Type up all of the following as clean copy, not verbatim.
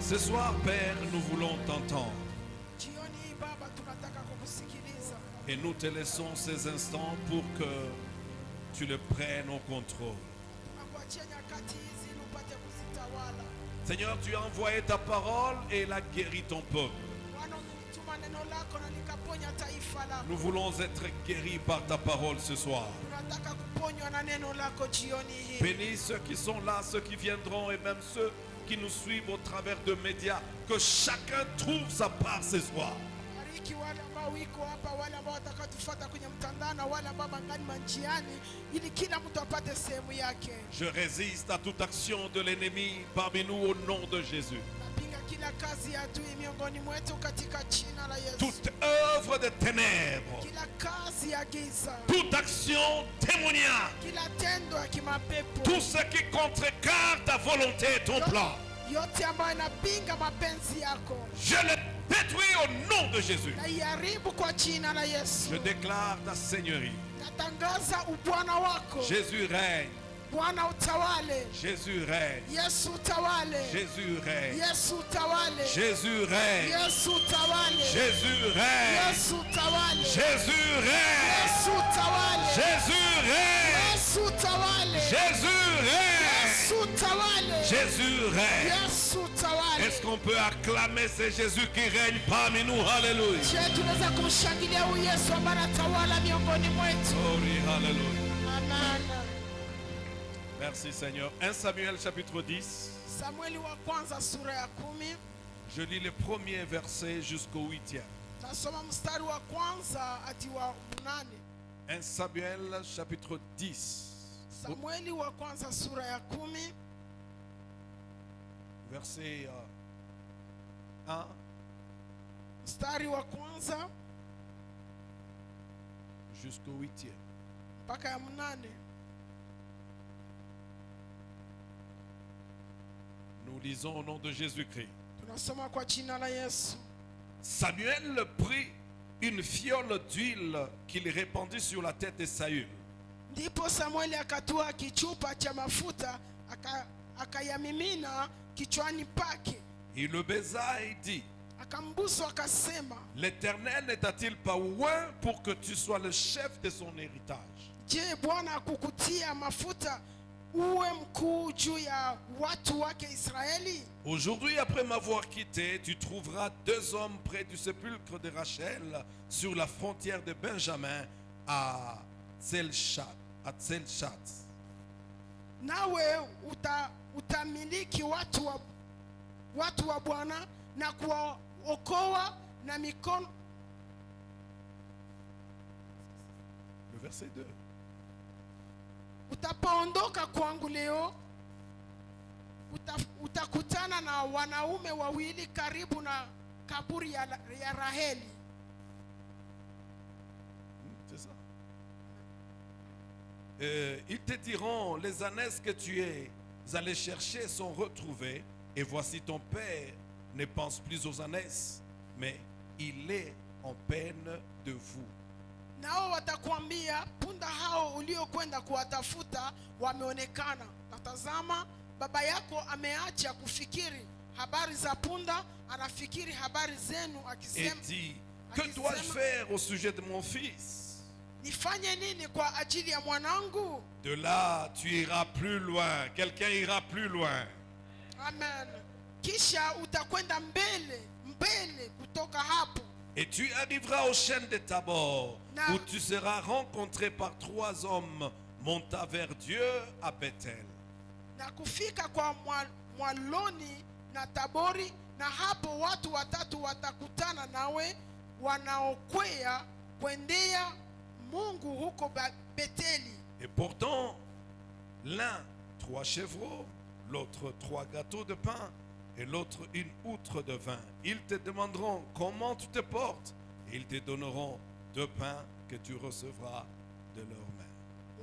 Ce soir, Père, nous voulons t'entendre. Et nous te laissons ces instants pour que tu le prennes au contrôle. Seigneur, tu as envoyé ta parole et elle a guéri ton peuple. Nous voulons être guéris par ta parole ce soir. Bénis ceux qui sont là, ceux qui viendront et même ceux qui nous suivent au travers de médias. Que chacun trouve sa part ce soir. Je résiste à toute action de l'ennemi parmi nous au nom de Jésus. Toute œuvre de ténèbres, toute action démoniaque, tout ce qui contrecarre ta volonté et ton plan, je le détruis au nom de Jésus. Je déclare ta seigneurie. Jésus règne. Jésus règne. Jésus règne. Jésus règne. Jésus règne. Jésus règne. Jésus règne. Jésus règne. Jésus règne. Est-ce qu'on peut acclamer ce Jésus qui règne parmi nous? Alléluia. Alléluia. Merci Seigneur. 1 Samuel chapitre 10. Je lis le premier verset jusqu'au 8e. 1 Samuel chapitre 10. Verset 1 jusqu'au 8e. Nous lisons au nom de Jésus-Christ. Samuel prit une fiole d'huile qu'il répandit sur la tête de Saül. Ndipo Samueli akatua kichupa cha mafuta akayamimina kichwani pake. Il le baisa et dit: Akambusu akasema, l'Éternel n'est-il pas loin pour que tu sois le chef de son héritage? Je, Bwana kukutia mafuta uwe mkuu juu ya watu wake Israeli? Aujourd'hui, après m'avoir quitté, tu trouveras 2 hommes près du sépulcre de Rachel sur la frontière de Benjamin à Tselchat. Nawe utamiliki watu wa Bwana na kuwaokoa na mikono. Le verset 2. Utapoondoka kwangu leo, utakutana na wanaume wawili karibu na kaburi ya Raheli. C'est ça. Ils te diront: les ânesses que tu es allé chercher sont retrouvées, et voici ton père ne pense plus aux ânesses, mais il est en peine de vous. Nao watakwambia, punda hao uliokwenda kuwatafuta wameonekana. Natazama, baba yako ameacha kufikiri habari za punda, anafikiri habari zenu akisema. Et dit: que dois-je faire au sujet de mon fils? Nifanye nini kwa ajili ya mwanangu? De là, tu iras plus loin. Quelqu'un ira plus loin. Amen. Kisha utakwenda mbele kutoka hapo. Et tu arriveras au chêne de Tabor, où tu seras rencontré par 3 hommes montant vers Dieu à Bethel. Na kufika kwa mwaloni na Tabori, na hapo watu 3 watakutana nawe wanaokwea kwendea Mungu huko Betheli. Et pourtant, l'un 3 chevreaux, l'autre 3 gâteaux de pain, et l'autre une outre de vin. Ils te demanderont comment tu te portes, et ils te donneront 2 pains que tu recevras de leurs mains.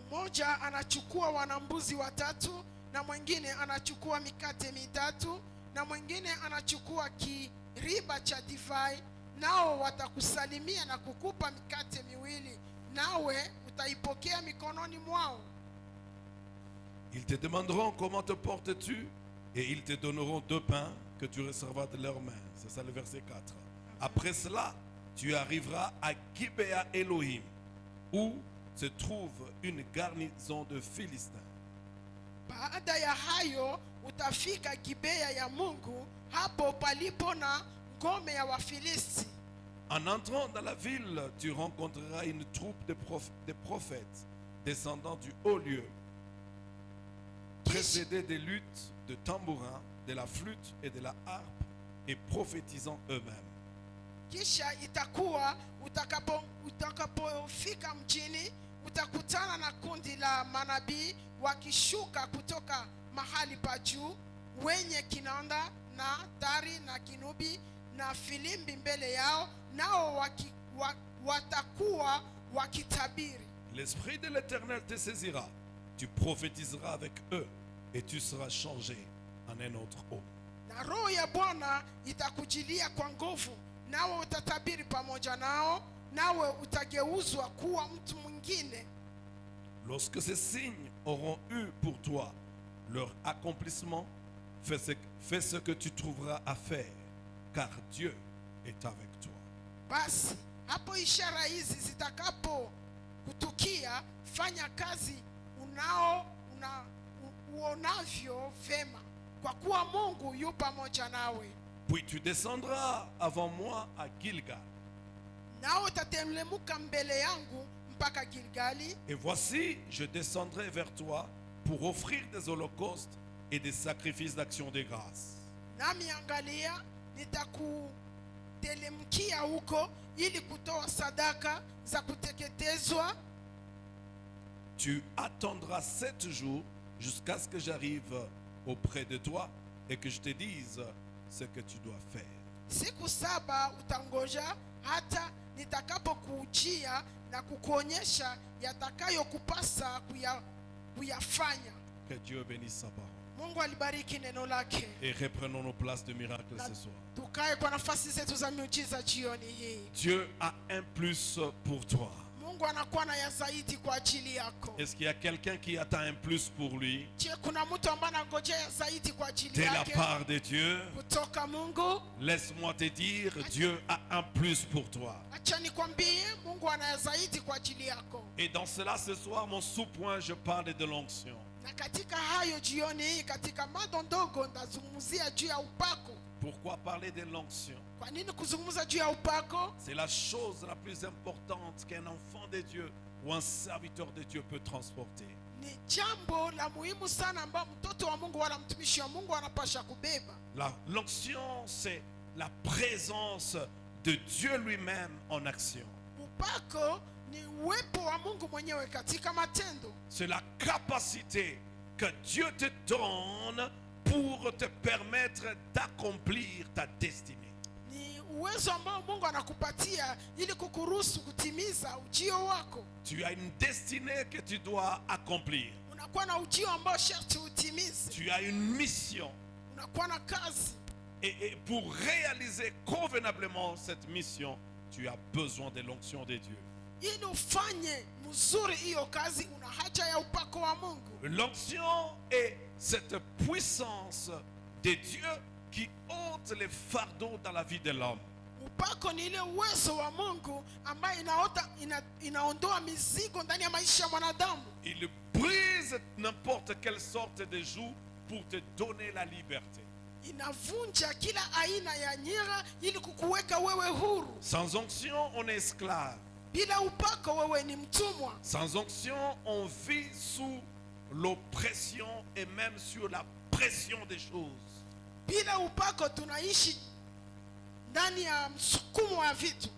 Mmoja anachukua wanambuzi 3, na mwingine anachukua mikate 3, na mwingine anachukua kiriba cha divai, nao watakusalimia na kukupa mikate 2, nawe utaipokea mikononi mwao. Ils te demanderont comment te portes-tu, et ils te donneront 2 pains que tu recevras de leurs mains. C'est ça le verset 4. Après cela, tu arriveras à Gibea Elohim, où se trouve une garnison de Philistins. Baada ya hayo utafika Gibea ya Mungu, hapo palipo na ngome ya Wafilisti. En entrant dans la ville, tu rencontreras une troupe de prophètes descendant du haut lieu, précédés des luttes de tambourins, de la flûte et de la harpe, et prophétisant eux-mêmes. Kisha itakuwa utakapofika mjini, utakutana na kundi la manabii wakishuka kutoka mahali pa juu, wenye kinanda na tari na kinubi na filimbi mbele yao, nao watakuwa wakitabiri. L'Esprit de l'Éternel te saisira, tu prophétiseras avec eux, et tu seras changé en un autre homme. Na roho ya Bwana itakujilia kwa nguvu, nawe utatabiri pamoja nao, nawe utageuzwa kuwa mtu mwingine. Lorsque ces signes auront eu pour toi leur accomplissement, fais ce que tu trouveras à faire, car Dieu est avec toi. Basi hapo ishara hizi zitakapo kutukia, fanya kazi uonavyo vema, kwa kuwa Mungu yu pamoja nawe. Puis tu descendras avant moi à Gilgal. Nao utateremka mbele yangu mpaka Gilgali. Et voici, je descendrai vers toi pour offrir des holocaustes et des sacrifices d'action de grâce. Nami angalia, nitakuteremkia huko ili kutoa sadaka za kuteketezwa. Tu attendras 7 jours jusqu'à ce que j'arrive auprès de toi et que je te dise ce que tu dois faire. Siku 7 utangoja hata nitakapokujia na kukuonyesha yatakayokupasa kuyafanya. Que Dieu bénisse sa parole. Mungu alibariki neno lake. Et reprenons nos places de miracle ce soir. Tukae kwa nafasi zetu za miujiza jioni hii. Dieu a un plus pour toi. Mungu anakuwa na ya zaidi kwa ajili yako. Est-ce qu'il y a quelqu'un qui attend un plus pour lui? Je, kuna mtu ambaye anangojea ya zaidi kwa ajili De la yake part de Dieu. kutoka Mungu? Laisse-moi te dire, Dieu a un plus pour toi. Acha nikwambie, Mungu ana ya zaidi kwa ajili yako. Et dans cela, ce soir, mon sous-point, je parle de l'onction. Na katika hayo jioni hii, katika mada ndogo ndazungumzia juu ya upako. Pourquoi parler de l'onction? Kwa nini kuzungumza juu ya upako? C'est la chose la plus importante qu'un enfant de Dieu ou un serviteur de Dieu peut transporter. Ni jambo la muhimu sana ambao mtoto wa Mungu wala mtumishi wa Mungu anapasha kubeba. L'onction, c'est la présence de Dieu lui-même en action. Upako ni uwepo wa Mungu mwenyewe katika matendo. C'est la capacité que Dieu te donne pour te permettre d'accomplir ta destinée. Ni uwezo ambao Mungu anakupatia ili kukuruhusu kutimiza ujio wako. Tu as une destinée que tu dois accomplir. Unakuwa na ujio ambao sharti utimize. Tu as une mission. Unakuwa na kazi. Et pour réaliser convenablement cette mission, tu as besoin de l'onction de Dieu. Ili ufanye mzuri hiyo kazi, una haja ya upako wa Mungu. L'onction est cette puissance de Dieu qui ôte les fardeaux dans la vie de l'homme. Upako ni ile uwezo wa Mungu ambaye inaondoa mizigo ndani ya maisha ya mwanadamu. Il brise n'importe quelle sorte de joug pour te donner la liberté. Inavunja kila aina ya nyira ili kukuweka wewe huru. Sans onction, on est esclave. Bila upako wewe ni mtumwa. Sans onction, on vit sous l'oppression et même sur la pression des choses. Bila upako tunaishi ndani ya msukumo wa vitu.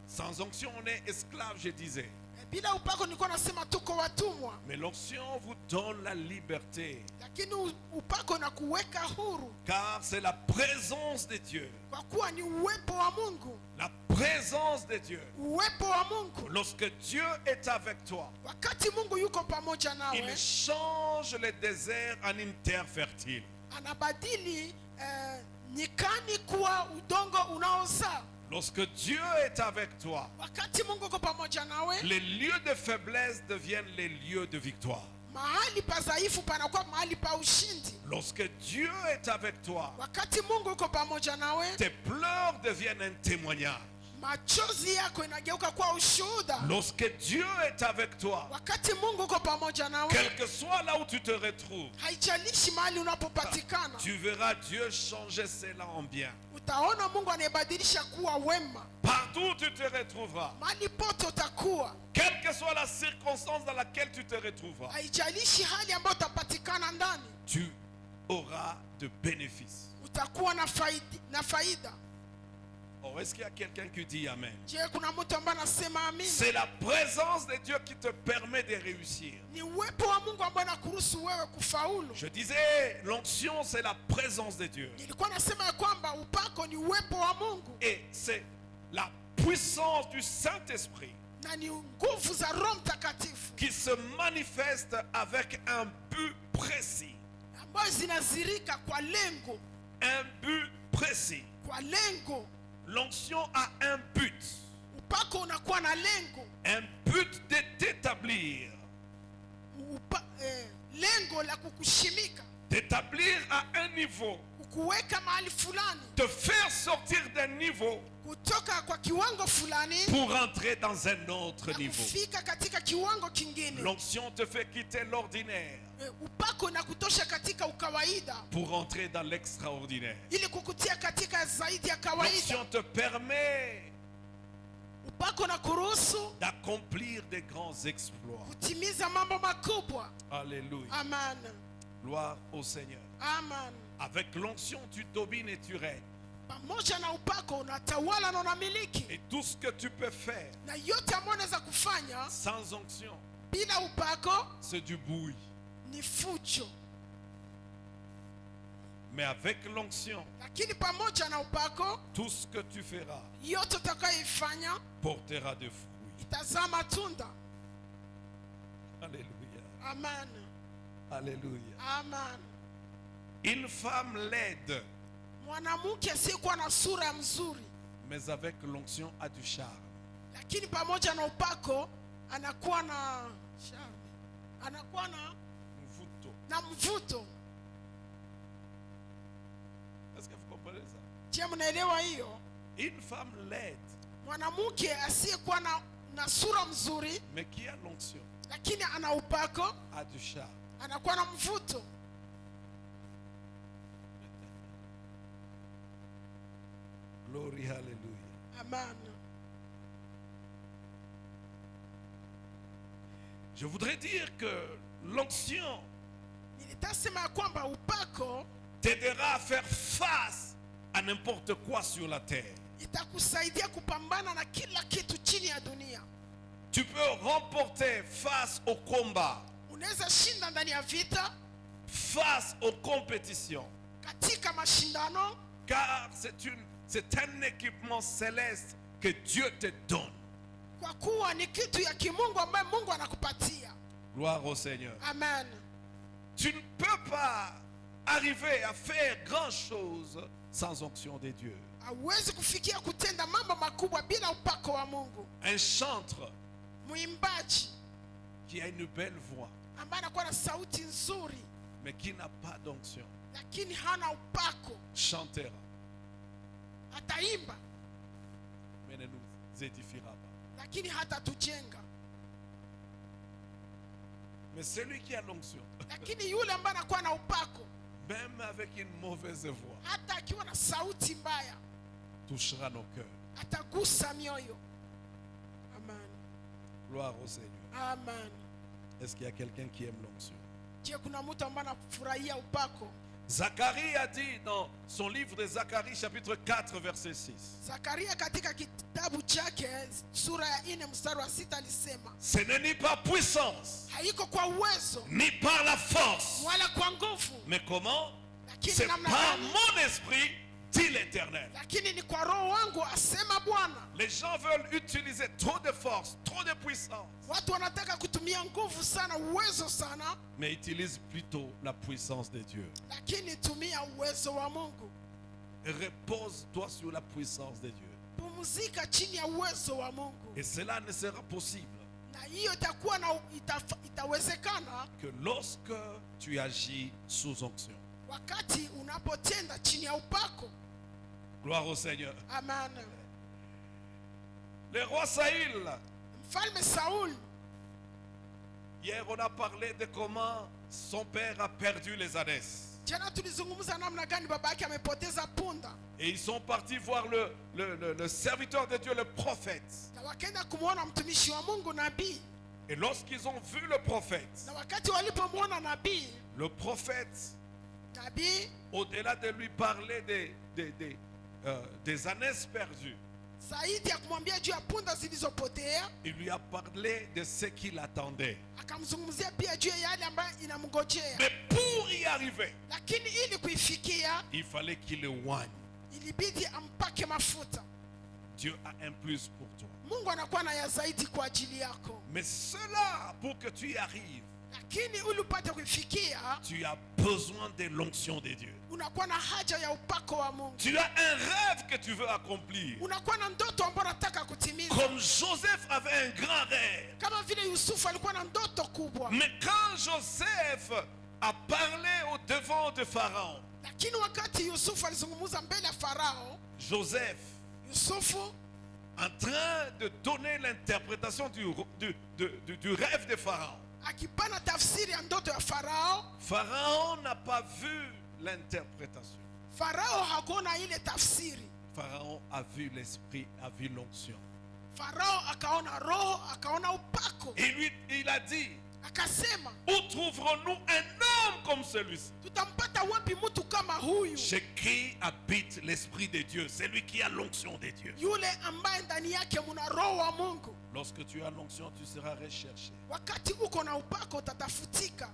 Sans onction, on est esclave, je disais. Bila upako nilikuwa nasema tuko watumwa. Mais l'onction vous donne la liberté. Lakini upako unakuweka huru. Car c'est la présence de Dieu. Kwa kuwa ni uwepo wa Mungu. La présence de Dieu. Uwepo wa Mungu. Lorsque Dieu est avec toi, wakati Mungu yuko pamoja nawe, il change le désert en une terre fertile. Anabadili nyikani kuwa udongo unaozaa. Lorsque Dieu est avec toi, wakati Mungu yuko pamoja nawe, les lieux de faiblesse deviennent les lieux de victoire. mahali pa dhaifu panakuwa mahali pa ushindi. Lorsque Dieu est avec toi, Wakati Mungu yuko pamoja nawe, tes pleurs deviennent un témoignage. machozi yako inageuka kuwa ushuhuda. Lorsque Dieu est avec toi, Wakati Mungu yuko pamoja nawe, quel que soit là où tu te retrouves, haijalishi mahali unapopatikana, tu verras Dieu changer cela en bien. utaona Mungu anayebadilisha kuwa wema. Partout où tu te retrouveras, Mahali pote utakuwa, quelle que soit la circonstance dans laquelle tu te retrouveras, haijalishi hali ambayo utapatikana ndani, tu auras de bénéfices. utakuwa na faida. Oh, est-ce qu'il y a quelqu'un qui dit Amen? Je, kuna mtu ambaye anasema amini? C'est la présence de Dieu qui te permet de réussir. Ni uwepo wa Mungu ambaye anakuruhusu wewe kufaulu. Je disais, l'onction, c'est la présence de Dieu. Nilikuwa nasema ya kwamba upako ni uwepo wa Mungu Et c'est la puissance du Saint-Esprit na ni nguvu za Roho Mtakatifu qui se manifeste avec un but précis. ambayo zinazirika kwa lengo, Un but précis. kwa lengo. L'onction a un but. Upako unakuwa na lengo, Un but de t'établir. lengo la kukushimika, D'établir à un niveau. kukuweka mahali fulani, Te faire sortir d'un niveau kutoka kwa kiwango fulani pour entrer dans un autre na niveau. kufika katika kiwango kingine. L'onction te fait quitter l'ordinaire Upako na kutosha katika ukawaida pour entrer dans l'extraordinaire. ili kukutia katika zaidi ya kawaida. L'onction te permet Upako na kuruhusu d'accomplir des grands exploits. kutimiza mambo makubwa. Alléluia. Amen. Gloire au Seigneur. Amen. Avec l'onction, tu domines et tu règnes. Pamoja na upako unatawala na unamiliki, Et tout ce que tu peux faire na yote ambayo unaweza kufanya sans onction, bila upako c'est du bruit. ni fujo, Mais avec l'onction, lakini pamoja na upako tout ce que tu feras yote utakayoifanya portera de fruits. itazaa matunda. Alléluia. Amen. Alléluia. Amen. Une femme laide, Mwanamke asiyekuwa na sura mzuri, mais avec l'onction a du charme. lakini pamoja na upako anakuwa na charme, anakuwa na mvuto. Est-ce que vous comprenez ça? Je, mnaelewa hiyo? Une femme laide, Mwanamke asiyekuwa na sura mzuri, mais qui a l'onction, lakini ana upako, a du charme. anakuwa na mvuto. Glory, hallelujah. Amen. Je voudrais dire que l'onction Nilitasema ya kwamba upako t'aidera à faire face à n'importe quoi sur la terre. itakusaidia kupambana na kila kitu chini ya dunia. Tu peux remporter face au combat, Unaweza shinda ndani ya vita, face aux compétitions, katika mashindano, car c'est un équipement céleste que Dieu te donne. kwa kuwa ni kitu ya kimungu ambayo Mungu anakupatia. Gloire au Seigneur. Amen. Tu ne peux pas arriver à faire grand chose sans onction de Dieu. Hauwezi kufikia kutenda mambo makubwa bila upako wa Mungu. Un chantre Mwimbaji qui a une belle voix, ambaye anakuwa na sauti nzuri mais qui n'a pas d'onction, lakini hana upako, chantera, ataimba mais ne nous édifiera pas. lakini hatatujenga. Mais celui qui a l'onction, Lakini yule ambaye anakuwa na upako, même avec une mauvaise voix, hata akiwa na sauti mbaya, touchera nos cœurs. atagusa mioyo. Amen. Gloire au Seigneur. Amen. Est-ce qu'il y a quelqu'un qui aime l'onction? Je, kuna mtu ambaye anafurahia upako? Zacharie a dit dans son livre de Zacharie chapitre 4 verset 6. Zakaria katika kitabu chake sura ya 4 mstari wa 6 alisema, Ce n'est ni par puissance, haiko kwa uwezo ni par la force, wala kwa nguvu, mais comment? lakini C'est namna par gani? mon esprit, dit l'Éternel. Lakini ni kwa roho wangu, asema Bwana. Les gens veulent utiliser trop de force, trop de puissance, Watu wanataka kutumia nguvu sana, uwezo sana, mais utilisent plutôt la puissance de Dieu. lakini tumia uwezo wa Mungu. Repose-toi sur la puissance de Dieu. Pumzika chini ya uwezo wa Mungu, Et cela ne sera possible na na hiyo itakuwa itawezekana que lorsque tu agis sous onction. wakati unapotenda chini ya upako. Gloire au Seigneur. Amen. Le roi Saül, Mfalme Saul, hier on a parlé de comment son père a perdu les ânesses. jana tulizungumza namna gani baba yake amepoteza punda, Et ils sont partis voir le serviteur de Dieu, le prophète. na wakaenda kumwona mtumishi wa Mungu nabii. Et lorsqu'ils ont vu le prophète, Na wakati walipomwona nabii, le prophète, nabii au-delà de lui parler des ânesses perdues, zaidi ya kumwambia juu ya punda zilizopotea, il lui a parlé de ce qu'il attendait. akamzungumzia pia juu ya yale ambayo inamngojea. Mais pour y arriver, Lakini ili kuifikia il fallait qu'il le oigne. ilibidi ampake mafuta. Dieu a un plus pour toi. Mungu anakuwa na ya zaidi kwa ajili yako, Mais cela, pour que tu y arrives, lakini ili upate kuifikia tu as besoin de l'onction de Dieu. unakuwa na haja ya upako wa Mungu. Tu as un rêve que tu veux accomplir. Unakuwa na ndoto ambayo unataka kutimiza, Comme Joseph avait un grand rêve. kama vile Yusufu alikuwa na ndoto kubwa. Mais quand Joseph a parlé au devant de Pharaon, Lakini wakati Yusufu alizungumza mbele ya Farao, Joseph, Yusufu en train de donner l'interprétation du rêve de Pharaon, akipana tafsiri ya ndoto ya Farao, Pharaon n'a pas vu l'interprétation. Farao hakuona ile tafsiri. Pharaon a vu l'esprit, a vu l'onction. Farao akaona roho, akaona upako, Et lui, il a dit, akasema où trouverons-nous un homme comme celui-ci? tutampata wapi mtu kama huyu, Chez qui habite l'esprit de Dieu, c'est lui qui a l'onction de Dieu. yule ambaye ndani yake muna roho wa Mungu. Lorsque tu as l'onction, tu seras recherché. Wakati uko na upako utatafutika.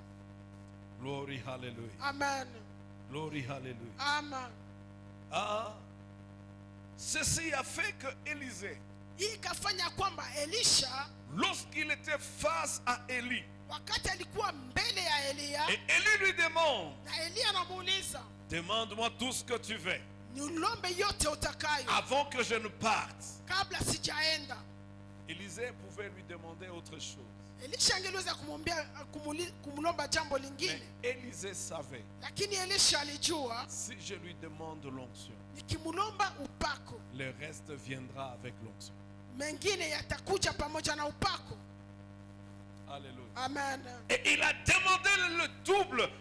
Glory, hallelujah. Amen. Glory, hallelujah. Amen. Ah, ceci a fait que Élisée, Hii ikafanya kwamba Elisha lorsqu'il était face à Élie, wakati alikuwa mbele ya Eliya, et Élie lui demande, na Eliya anamuuliza demande-moi tout ce que tu veux, niulombe yote utakayo avant que je ne parte. kabla sijaenda. Élisée pouvait lui demander autre chose. Elisha angeliweza kumlomba jambo Mais lingine, Élisée savait, lakini Elisha alijua si je lui demande l'onction, nikimlomba upako, le reste viendra avec l'onction. mengine yatakuja pamoja na upako. Alléluia. Amen. Et il a demandé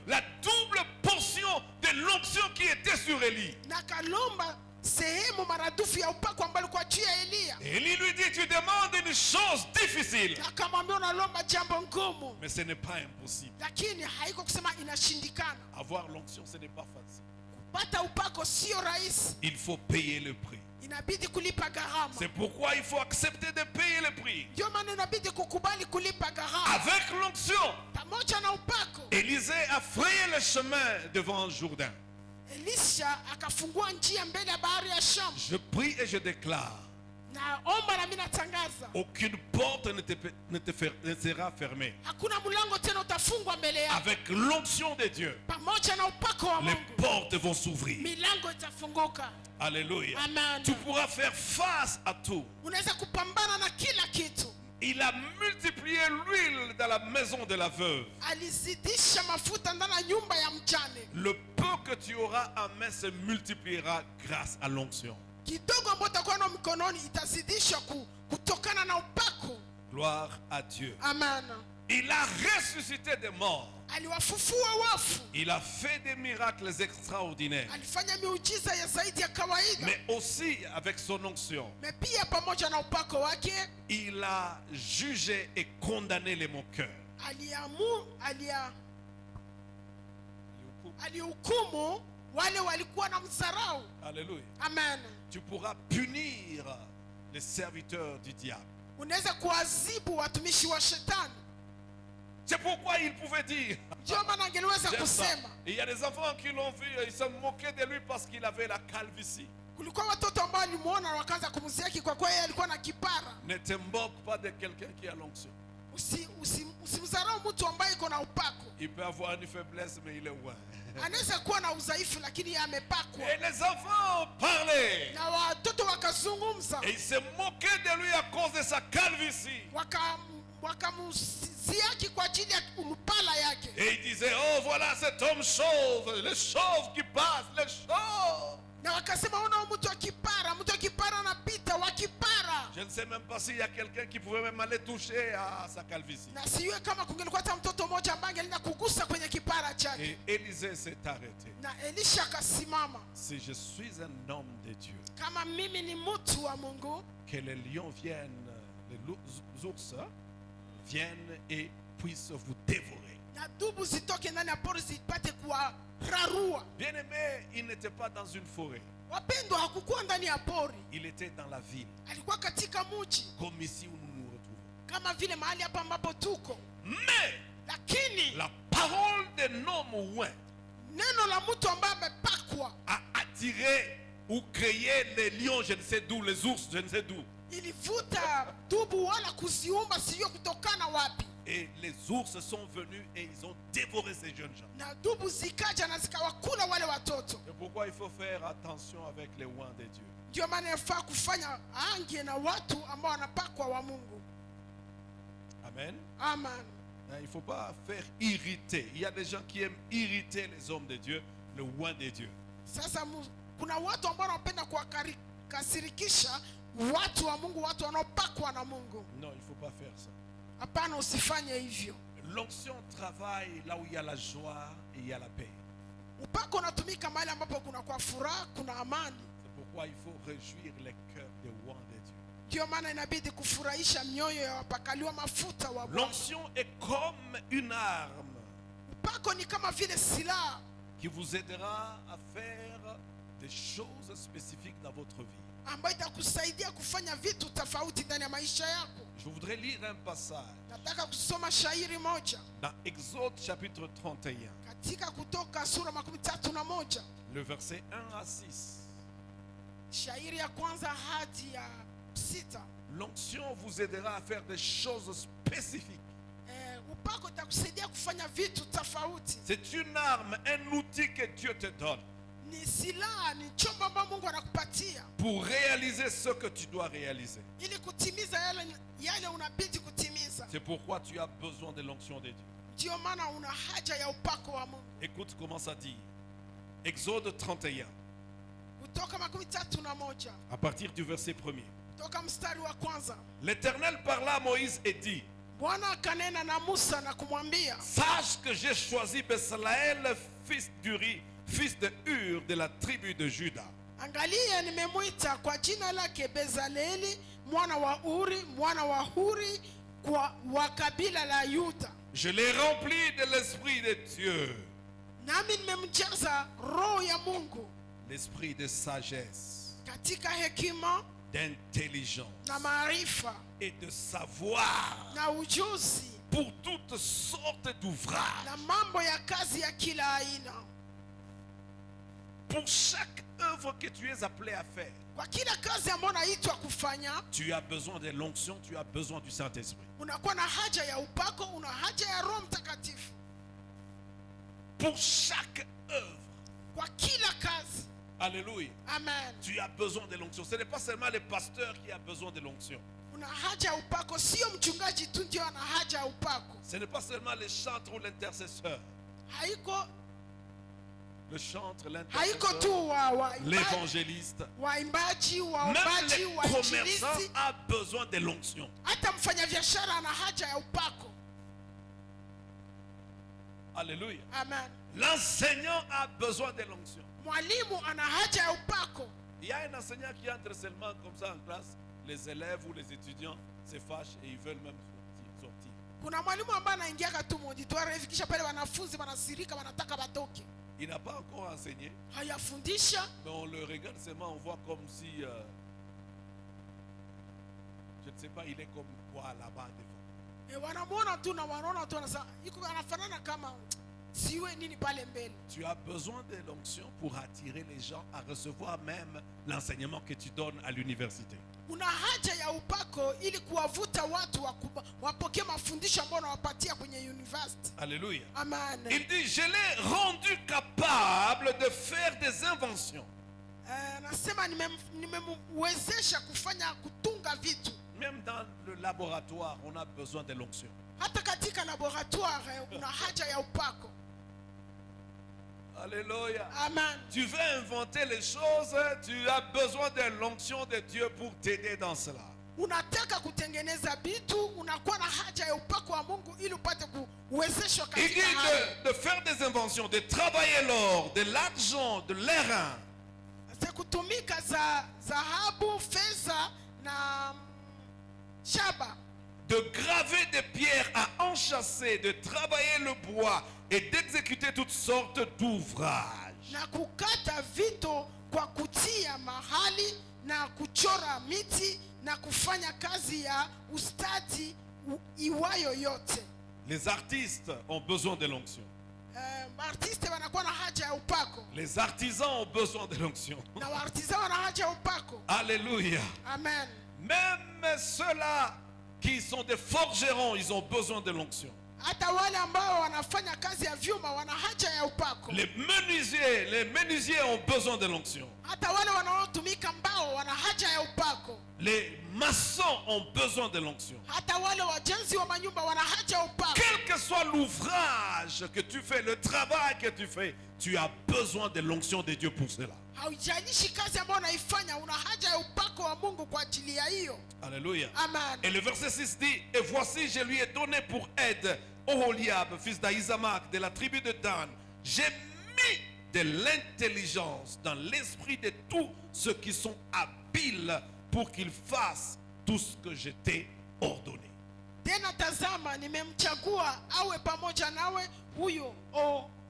la double portion de l'onction qui était sur Élie. Na kalomba sehemu maradufu ya upako ambayo alikuwa juu ya Eliya. Et Élie lui dit, tu demandes une chose difficile. Akamwambia unalomba jambo ngumu, Mais ce n'est pas impossible. lakini haiko kusema inashindikana. Avoir l'onction, ce n'est pas facile. Kupata upako sio rahisi, Il faut payer le prix. inabidi kulipa gharama. C'est pourquoi il faut accepter de payer le prix. Ndio maana inabidi kukubali kulipa gharama. Avec l'onction, Pamoja na upako, Élisée a frayé le chemin devant Jourdain. Elisha akafungua njia mbele ya bahari ya Shamu. Je prie et je déclare, Na omba na mimi natangaza, aucune porte ne sera fermée. hakuna mlango tena utafungwa mbele yako. Avec l'onction de Dieu, Pamoja na upako wa les Mungu, portes vont s'ouvrir. milango itafunguka. Alléluia. Amen. Tu pourras faire face à tout. Unaweza kupambana na kila kitu. Il a multiplié l'huile dans la maison de la veuve. Alizidisha mafuta ndani ya nyumba ya mjane. Le peu que tu auras à main se multipliera grâce à l'onction. Kidogo ambacho utakuwa na mikononi itazidishwa kutokana na upako. Gloire à Dieu. Amen. Il a ressuscité des morts. Aliwafufua wafu. Il a fait des miracles extraordinaires. Alifanya miujiza ya zaidi ya kawaida. Mais aussi avec son onction, Na pia pamoja na upako wake il a jugé et condamné les moqueurs. alihukumu wale walikuwa na mdharau. Alléluia. Amen. Tu pourras punir les serviteurs du diable. Unaweza kuadhibu watumishi wa shetani. C'est pourquoi il pouvait dire, Ndio maana angeliweza j'aime ça. kusema, Il y a des enfants qui l'ont vu, ils se moquaient de lui parce qu'il avait la calvitie. kulikuwa watoto ambao walimuona na wakaanza kumziaki kwa kuwa yeye alikuwa na kipara. Ne te moque pas de quelqu'un qui a l'onction. Usimdharau mtu ambaye iko na upako. Il peut avoir une faiblesse, mais il est loin. Anaweza kuwa na udhaifu lakini yeye amepakwa. Et les enfants ont parlé. Na watoto wakazungumza, Et ils se moquaient de lui à cause de sa calvitie. wakamuziaki kwa ajili ya mpala yake. Et il disait, oh voilà cet homme chauve, les chauves qui passent, les chauves. Na wakasema ona mtu akipara anapita wakipara. Je ne sais même pas s'il y a quelqu'un qui pouvait même aller toucher à sa calvitie. Na siwe kama kungelikuwa hata mtoto mmoja ambaye angeenda kugusa kwenye kipara chake. Et Élisée s'est arrêté. Na Elisha akasimama. Si je suis un homme de Dieu, Kama mimi ni mtu wa Mungu, que les lions viennent, les ours viennent et puissent vous dévorer. na dubu zitoke ndani ya pori zipate kuwararua. Bien aimé, il n'était pas dans une forêt. Wapendwa, hakukuwa ndani ya pori, Il était dans la ville, alikuwa katika mji, comme ici où nous nous retrouvons. kama vile mahali hapa ambapo tuko. Mais Lakini la parole d'un homme oint neno la mtu ambaye amepakwa a attiré ou créé les lions, je ne sais d'où, les ours, je ne sais d'où. ilivuta dubu wala kuziumba sio kutokana wapi. Et les ours sont venus et ils ont dévoré ces jeunes gens. Na dubu zikaja na zikawakula wale watoto. C'est pourquoi il faut faire attention avec les oints de Dieu. Ndio maana yafaa kufanya ange na watu ambao wanapakwa wa Mungu. Amen. Amen. Il ne faut pas faire irriter. Il y a des gens qui aiment irriter les hommes de Dieu, le oint de Dieu. Sasa kuna watu ambao wanapenda kuwakasirikisha watu wa Mungu, watu wanaopakwa na Mungu. Non, il ne faut pas faire ça. Hapana, usifanye hivyo. L'onction travaille là où il y a la joie et il y a la paix. Upako unatumika mahali ambapo kuna kwa furaha, kuna amani. C'est pourquoi il faut réjouir les cœurs des oints de Dieu. Ndio maana inabidi kufurahisha mioyo ya wapakaliwa mafuta wa Bwana. L'onction est comme une arme Upako ni kama vile silaha qui vous aidera à faire des choses spécifiques dans votre vie. ambayo itakusaidia kufanya vitu tofauti ndani ya maisha yako. Je voudrais lire un passage Nataka kusoma shairi moja dans Exode chapitre 31, katika Kutoka sura 31, le verset 1 à 6. shairi ya kwanza hadi ya 6. L'onction vous aidera à faire des choses spécifiques. Upako itakusaidia kufanya vitu tofauti. C'est une arme, un outil que Dieu te donne Ni silaha, ni chombo ambacho Mungu anakupatia pour réaliser ce que tu dois réaliser. ili kutimiza yale unabidi kutimiza. C'est pourquoi tu as besoin de l'onction de Dieu. Ndio maana una haja ya upako wa Mungu. Écoute comment ça dit. Exode 31, Kutoka 31 à partir du verset 1er. toka mstari wa kwanza. L'Éternel parla à Moïse et dit, Bwana akanena na Musa na kumwambia, sache que j'ai choisi Besalaël, fils d'Uri, fils de Hur, de la tribu de Juda. angalia nimemwita kwa jina lake Bezaleli mwana wa Uri mwana wa Huri wa kabila la Yuda. Je l'ai rempli de l'Esprit de Dieu, Nami nimemjaza roho ya Mungu l'Esprit de sagesse, katika hekima d'intelligence na maarifa et de savoir na ujuzi pour toutes sortes d'ouvrages. na mambo ya kazi ya kila aina. Pour chaque œuvre que tu es appelé à faire, Kwa kila kazi ambayo unaitwa kufanya, tu as besoin de l'onction, tu as besoin du Saint-Esprit. unakuwa na haja ya upako, una haja ya Roho Mtakatifu. Pour chaque œuvre, Kwa kila kazi. alléluia, Amen. tu as besoin de l'onction. Ce n'est pas seulement le pasteur qui a besoin de l'onction. Una haja ya upako, sio mchungaji tu ndio ana haja ya upako. Ce n'est pas seulement le chantre ou l'intercesseur. Haiko Le chantre, haiko tu l'intercesseur, l'évangéliste. waimbaji, Même waombaji, le commerçant wainjilisti, a besoin de l'onction. hata mfanyabiashara ana haja ya upako. Alléluia. Amen. L'enseignant a besoin de l'onction. Mwalimu ana haja ya upako. Il y a un enseignant qui entre seulement comme ça en classe. Les élèves ou les étudiants se fâchent et ils veulent même sortir. Kuna mwalimu ambaye anaingia tu auditoire hivi kisha pale wanafunzi wanasirika wanataka batoke. Il n'a pas encore enseigné, Hayafundisha, mais on le regarde seulement, on voit comme si, je ne sais pas, il est comme quoi là-bas devant. wanamuona tu na wanaona tu wanasema iko anafanana kama siwe nini pale mbele. Tu as besoin de l'onction pour attirer les gens à recevoir même l'enseignement que tu donnes à l'université. Una haja ya upako ili kuwavuta watu wapokee mafundisho ambayo unawapatia kwenye university. Alléluia. Amen. Il dit, je l'ai rendu capable de faire des inventions. Nasema nimemwezesha kutunga vitu. Même dans le laboratoire, on a besoin de l'onction. Hata katika laboratoire una haja ya upako. Alléluia. Amen. Tu veux inventer les choses, tu as besoin de l'onction de Dieu pour t'aider dans cela. Unataka kutengeneza vitu, unakuwa na haja ya upako wa Mungu ili upate kuwezeshwa Il dit katika hayo. de faire des inventions, de travailler l'or, de l'argent, de l'airain. Za kutumika za dhahabu, fedha na shaba, De graver des pierres à enchâsser, de travailler le bois et d'exécuter toutes sortes d'ouvrages. na kukata vito kwa kutia mahali na kuchora miti na kufanya kazi ya ustadi iwayo yote. Les artistes ont besoin de l'onction. Artiste wanakuwa na haja ya upako Les artisans ont besoin de l'onction. na waartisan wana haja ya upako. Alléluia. Amen. Même ceux-là qui sont des forgerons, ils ont besoin de l'onction. Hata wale ambao wanafanya kazi ya vyuma wana haja ya upako. Les menuisiers ont besoin de l'onction. Hata wale wanaotumika mbao wana haja ya upako. Les maçons ont besoin de l'onction. Hata wale wajenzi wa manyumba wana haja ya upako. Quel que soit l'ouvrage que tu fais, le travail que tu fais, tu as besoin de l'onction de Dieu pour cela. Haujalishi kazi ambayo unaifanya, una haja ya upako wa Mungu kwa ajili ya hiyo. Alléluia. Amen. Et le verset 6 dit, et voici, je lui ai donné pour aide Oholiab, fils d'Ahisamach, de la tribu de Dan. J'ai mis de l'intelligence dans l'esprit de tous ceux qui sont habiles pour qu'ils fassent tout ce que je t'ai ordonné. Tena tazama, nimemchagua awe pamoja nawe huyo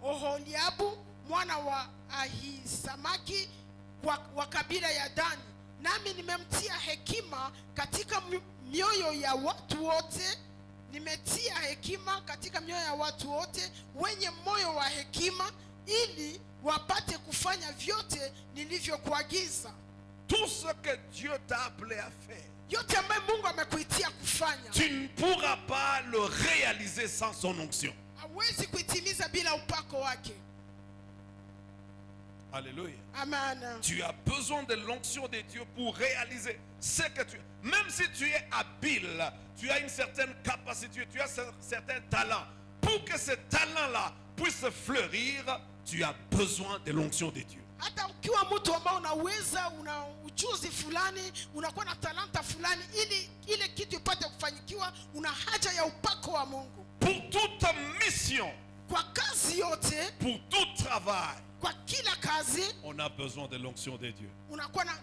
Oholiabu mwana wa Ahisamaki wa kabila ya Dani, nami nimemtia hekima katika mioyo ya watu wote. Nimetia hekima katika mioyo ya watu wote wenye moyo wa hekima, ili wapate kufanya vyote nilivyokuagiza. Tout ce que Dieu t'a appelé à faire, Yote ambayo Mungu amekuitia kufanya, tu ne pourras pas le réaliser sans son onction. hawezi kuitimiza bila upako wake. Alléluia. Amen. Tu as besoin de l'onction de Dieu pour réaliser ce que tu... Même si tu es habile, tu as une certaine capacité, tu as certains talents. Pour que ce talent-là puisse fleurir, tu as besoin de l'onction de Dieu. Hata ukiwa mtu ambao unaweza, una ujuzi fulani, unakuwa na talanta fulani, ili ile kitu ipate kufanyikiwa, una haja ya upako wa Mungu. Pour toute mission, Kwa kazi yote, pour tout travail, kwa kila kazi, on a besoin de l'onction de Dieu.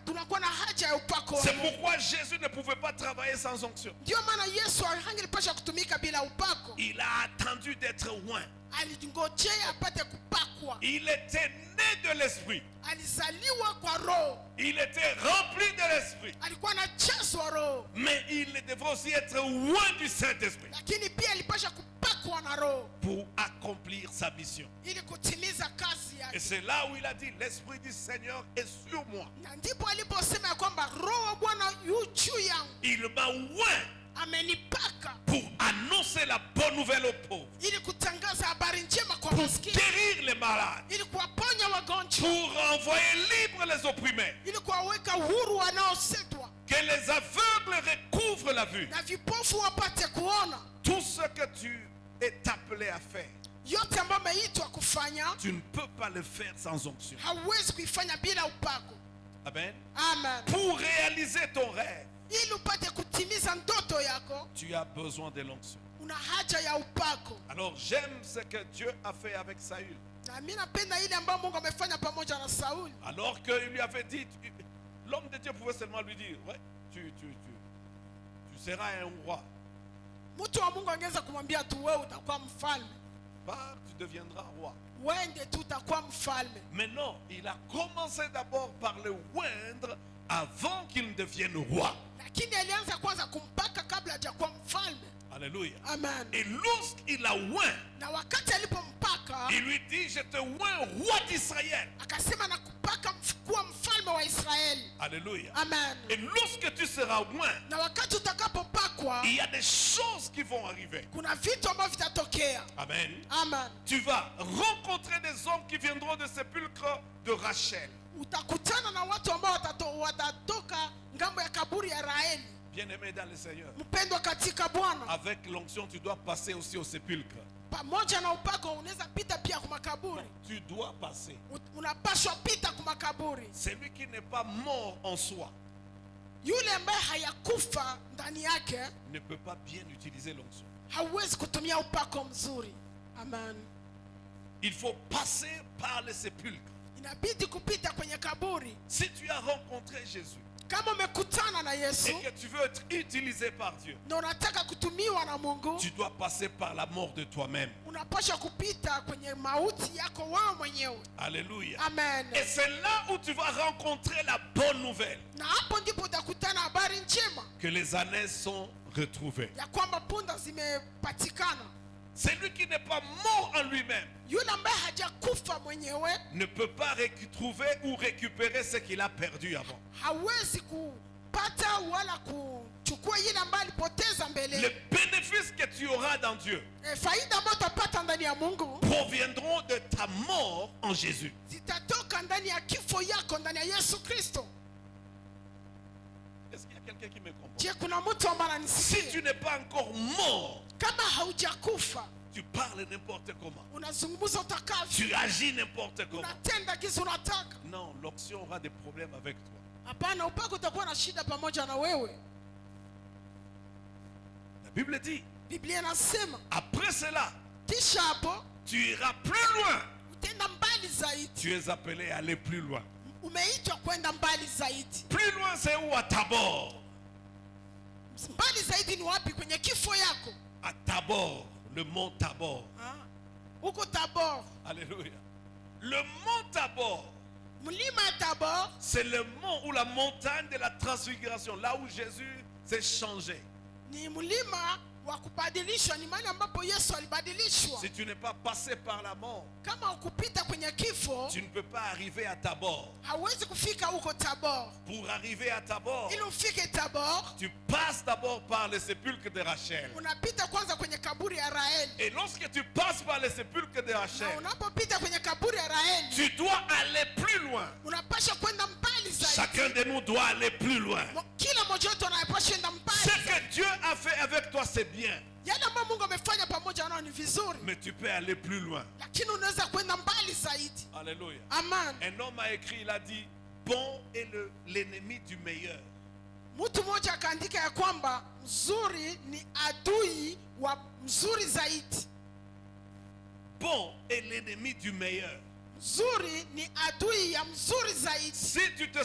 tunakuwa na haja ya upako wa C'est Mungu. pourquoi Jésus ne pouvait pas travailler sans onction. Ndio maana Yesu hangelipasha kutumika bila upako. Il a attendu d'être loin. Alingojea apate kupakwa. Il était né de l'esprit. Alizaliwa kwa Roho. Il était rempli de l'esprit. Alikuwa na jazo wa Roho. Mais il devrait aussi être loin du Saint-Esprit Lakini pia alipasha kupakwa na Roho pour accomplir sa mission. ili kutimiza kazi Et yake. c'est là où il a dit, l'Esprit du Seigneur est sur moi. Na ndipo aliposema ya kwamba Roho wa Bwana yu juu yangu, Il m'a oint amenipaka pour annoncer la bonne nouvelle aux pauvres, ili kutangaza habari njema kwa pour maskini, guérir les malades, ili kuwaponya wagonjwa, pour envoyer libres les opprimés, ili kuwaweka huru wanaosetwa, que les aveugles recouvrent la vue. na vipofu wapate kuona. Tout ce que tu es appelé à faire, Yote ambayo umeitwa kufanya, tu ne peux pas le faire sans onction. hauwezi kuifanya bila upako. Amen. Amen. Pour réaliser ton rêve, Ili upate kutimiza ndoto yako, tu as besoin de l'onction. una haja ya upako. Alors j'aime ce que Dieu a fait avec Saül. Na mimi napenda ile ambayo Mungu amefanya pamoja na Sauli. Alors qu'il lui avait dit, l'homme de Dieu pouvait seulement lui dire, ouais, tu seras un roi. Mtu wa Mungu angeweza kumwambia tu, wewe utakuwa mfalme, Pars, tu deviendras roi. wende tu utakuwa mfalme. Mais non, il a commencé d'abord par le oindre avant qu'il ne devienne roi. Lakini alianza kwanza kumpaka kabla hajakuwa mfalme. Alléluia. Amen. Et lorsqu'il a oint, Na wakati alipompaka, il lui dit, je te oins roi d'Israël. akasema na kupaka kuwa mfalme wa Israeli. Alléluia. Amen. Et lorsque tu seras oint, Na wakati utakapopakwa, il y a des choses qui vont arriver. kuna vitu ambavyo vitatokea. Amen. Amen. Tu vas rencontrer des hommes qui viendront du sépulcre de Rachel. Utakutana na watu ambao watatoka ngambo ya kaburi ya Raheli. Bien-aimé dans le Seigneur, mpendwa katika Bwana, avec l'onction, tu dois passer aussi au sépulcre. pamoja na upako unaweza pita pia kwa makaburi. Tu dois passer. Unapaswa pita kwa makaburi. Celui qui n'est pas mort en soi Yule ambaye hayakufa ndani yake ne peut pas bien utiliser l'onction. hauwezi kutumia upako mzuri. Amen. Il faut passer par le sépulcre. Inabidi kupita kwenye kaburi. Si tu as rencontré Jésus Kama umekutana na Yesu et que tu veux être utilisé par Dieu, na unataka kutumiwa na Mungu, tu dois passer par la mort de toi-même. unapaswa kupita kwenye mauti yako wewe mwenyewe. Alléluia. Amen. Et c'est là où tu vas rencontrer la bonne nouvelle, Na hapo ndipo utakutana habari njema que les années sont retrouvées. ya kwamba punda zimepatikana. Celui qui n'est pas mort en lui-même Yule ambaye hajakufa mwenyewe ne peut pas retrouver ou récupérer ce qu'il a perdu avant. hawezi kupata wala kuchukua ile ambayo alipoteza Les mbele. bénéfices que tu auras dans Dieu Faida ambayo utapata ndani ya Mungu proviendront de ta mort en Jésus. zitatoka ndani ya kifo yako ndani ya Yesu Kristo. Est-ce qu'il y a quelqu'un qui me comprend? Je, kuna mtu ambaye Si tu ananisikia? n'es pas encore mort, Kama haujakufa tu parles n'importe comment. unazungumza utakavyo, Tu agis n'importe comment. unatenda kisi unataka. Non, l'onction aura des problèmes avec toi. Hapana, upako utakuwa na shida pamoja na wewe. La Bible dit, Biblia inasema après cela, kisha hapo tu iras plus loin. utenda mbali zaidi. Tu es appelé à aller plus loin. Umeitwa kwenda mbali zaidi. Plus loin, c'est où? À Tabor. Mbali zaidi ni wapi? Kwenye kifo yako. À Tabor, le mont Tabor. Huko Tabor, Alléluia. Le mont Tabor, mlima ya Tabor c'est le mont ou la montagne de la transfiguration, là où Jésus s'est changé. ni mlima wa kubadilishwa, ni mahali ambapo Yesu alibadilishwa. Si tu n'es pas passé par la mort, Kama ukupita kwenye kifo, tu ne peux pas arriver à Tabor. hauwezi kufika huko Tabor. Pour arriver à Tabor, Ili ufike Tabor, tu passes d'abord par le sépulcre de Rachel. unapita kwanza kwenye kaburi ya Raheli. Et lorsque tu passes par le sépulcre de Na Rachel, unapopita kwenye kaburi ya Raheli, tu dois aller plus loin. unapasha kwenda mbali zaidi. Chacun de nous doit aller plus loin. Kila mmoja wetu anapasha kwenda Ce mbali. que Dieu a fait avec toi, c'est bien. Yale ambayo Mungu amefanya pamoja nao ni vizuri, Mais tu peux aller plus loin. lakini unaweza kwenda mbali zaidi. Alléluia. Amen. Un homme a écrit, il a dit, bon est l'ennemi du meilleur. Mtu mmoja akaandika ya kwamba mzuri ni adui wa mzuri zaidi. Bon est l'ennemi du meilleur. Mzuri ni adui ya mzuri zaidi. Si tu te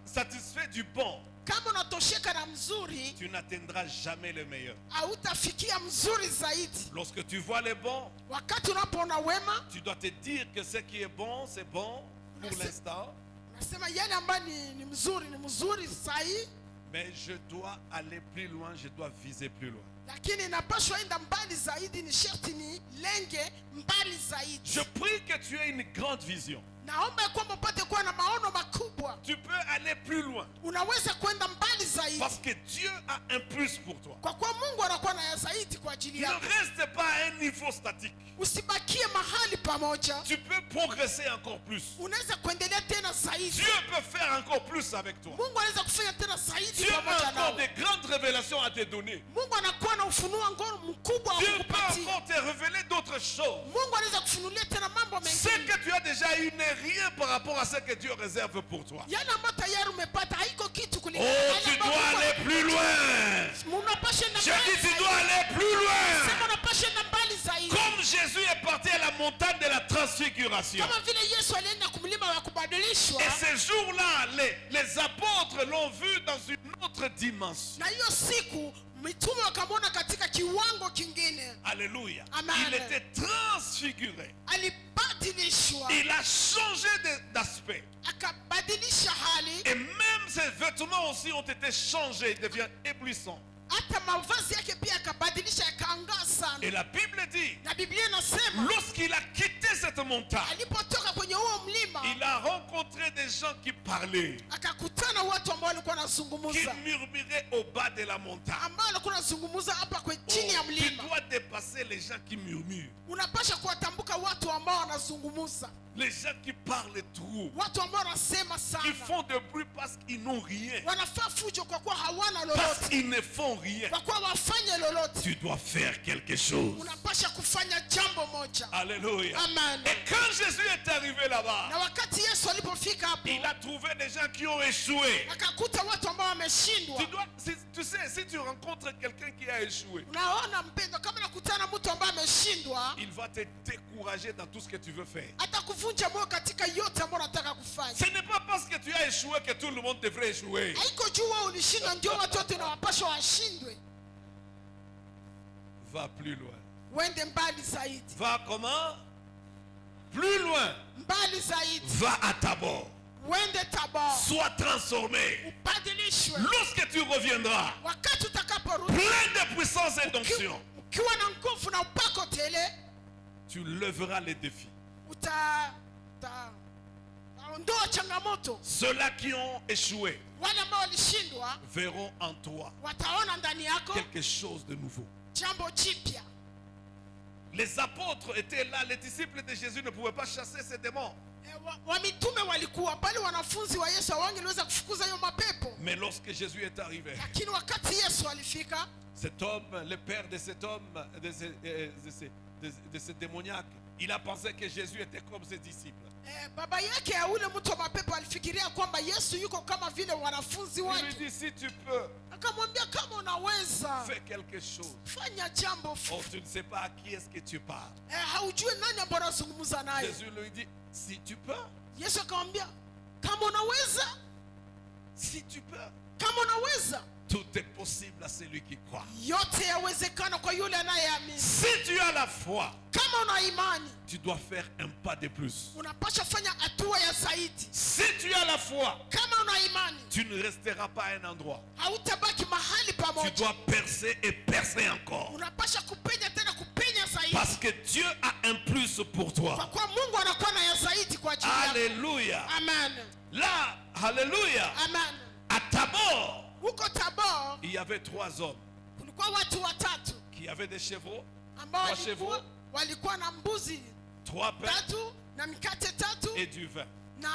satisfais du bon, Kama unatosheka na mzuri, tu n'atteindras jamais le meilleur. hautafikia mzuri zaidi. Lorsque tu vois le bon, Wakati unapoona wema, tu dois te dire que ce qui est bon, c'est bon pour l'instant, unasema yale ambayo ni mzuri sahi, mais je dois aller plus loin, je dois viser plus loin. lakini inapaswa enda mbali zaidi, ni sharti ni lenge mbali zaidi. Je prie que tu aies une grande vision. Naomba kwamba upate kuwa na maono makubwa. Tu peux aller plus loin Unaweza kwenda mbali zaidi, parce que Dieu a un plus pour toi. kwa kuwa Mungu anakuwa na ya zaidi kwa ajili Ne yako. reste pas à un niveau statique. Usibakie mahali pamoja, Tu peux progresser encore plus. unaweza kuendelea tena zaidi. Dieu peut faire encore plus avec toi. Mungu anaweza kufanya tena zaidi Dieu a pamoja encore nawe. de grandes révélations à te donner. Mungu anakuwa na ufunuo ngoro mkubwa wa Dieu peut kukupatia. encore te révéler d'autres choses. Mungu anaweza kufunulia tena mambo Ce mengine. que tu as déjà eu n'est rien par rapport à ce que Dieu réserve pour toi. Yale ambayo tayari umepata haiko kitu Oh, kulingana na yale tu ambayo dois Mungu aller plus loin. unapasha enda Je mbali dis, tu zaidi. dois aller plus loin. Sema unapasha enda mbali zaidi. Comme Jésus est parti à la montagne de la transfiguration. Kama vile Yesu alienda kumlima wa kubadilishwa, Et ce jour-là, les apôtres l'ont vu dans une autre dimension. na hiyo siku mitume wakamwona katika kiwango kingine. Alléluia. Amen. Il était transfiguré. Alibadilishwa, Il a changé d'aspect. akabadilisha hali, Et même ses vêtements aussi ont été changés. Il devient éblouissant. hata mavazi yake pia akabadilisha, yakaangaa sana. Et la Bible dit, Na Biblia inasema lorsqu'il a quitté cette montagne, alipotoka kwenye huo mlima, il a rencontré des gens qui parlaient, akakutana watu ambao walikuwa qui wanazungumza, murmuraient au bas de la montagne. ambao walikuwa wanazungumza hapa kwa Oh, chini ya tu mlima. dois dépasser les gens qui murmurent. Unapasha kuwatambuka watu ambao wanazungumza. Les gens qui parlent trop, watu ambao wanasema sana, ils font de bruit parce qu'ils n'ont rien, wanafaa fujo kwa kuwa hawana parce lolote, qu'ils ne font rien. kwa kuwa wafanye lolote. Tu dois faire quelque chose. Unapasha kufanya jambo moja. Alléluia. Amen. Et quand Jésus est arrivé là-bas, Na wakati Yesu alipofika hapo, il a trouvé des gens qui ont échoué. akakuta watu ambao wameshindwa. Tu sais, si tu rencontres quelqu'un qui a échoué, Unaona mpendo, kama nakutana mtu ambaye ameshindwa, il va te décourager dans tout ce que tu veux faire. atakuvunja moyo katika yote ambayo unataka kufanya. Ce n'est pas parce que tu as échoué que tout le monde devrait échouer. Haiko juu wewe ulishindwa ndio watu wote unawapaswa washindwe. Va plus loin. Wende mbali zaidi. Va comment? Plus loin. Mbali zaidi. Va à Tabor. Wende Tabor. Sois transformé. Ubadilishwe. Lorsque tu reviendras, Wakati utakaporudi, plein de puissance et d'onction, ukiwa na nguvu na upako tele, tu lèveras les défis. Ondoa changamoto. Ceux-là qui ont échoué Wale ambao walishindwa verront en toi wataona ndani yako quelque chose de nouveau. jambo jipya. Les apôtres étaient là, les disciples de Jésus ne pouvaient pas chasser ces démons. Wamitume walikuwa bali wanafunzi wa Yesu hawangeweza kufukuza hiyo mapepo. Mais lorsque Jésus est arrivé, Lakini wakati Yesu alifika, cet homme, le père de cet homme, de ce démoniaque, il a pensé que Jésus était comme ses disciples. baba yake ya ule mtu wa mapepo alifikiria kwamba Yesu yuko kama vile wanafunzi Il lui wake. dit, si tu peux, Akamwambia kama unaweza, fais quelque chose. fanya jambo. Oh, tu ne sais pas à qui est-ce que tu parles. Haujui nani ambaye unazungumza naye. Jésus lui dit, si tu peux, Yesu akamwambia kama unaweza, si tu peux, kama unaweza, tout est possible à celui qui croit. yote yawezekana kwa yule anayeamini. Si tu as la foi, Kama una imani, tu dois faire un pas de plus. unapaswa fanya hatua ya zaidi. Si tu as la foi, Kama una imani, tu ne resteras pas à un endroit. hautabaki mahali Tu pamoja. dois percer et percer encore. Unapaswa kupenya tena kupenya zaidi. Parce que Dieu a un plus pour Kwa toi. kuwa Mungu anakuwa na ya zaidi kwa ajili yako. Alléluia. Amen. Là, alléluia. Amen. À Tabor, Huko Tabor il y avait 3 hommes kulikuwa watu watatu qui avaient des chevaux, ambao 3 chevaux, walikuwa na mbuzi 3 pains tatu na mikate tatu et du vin. na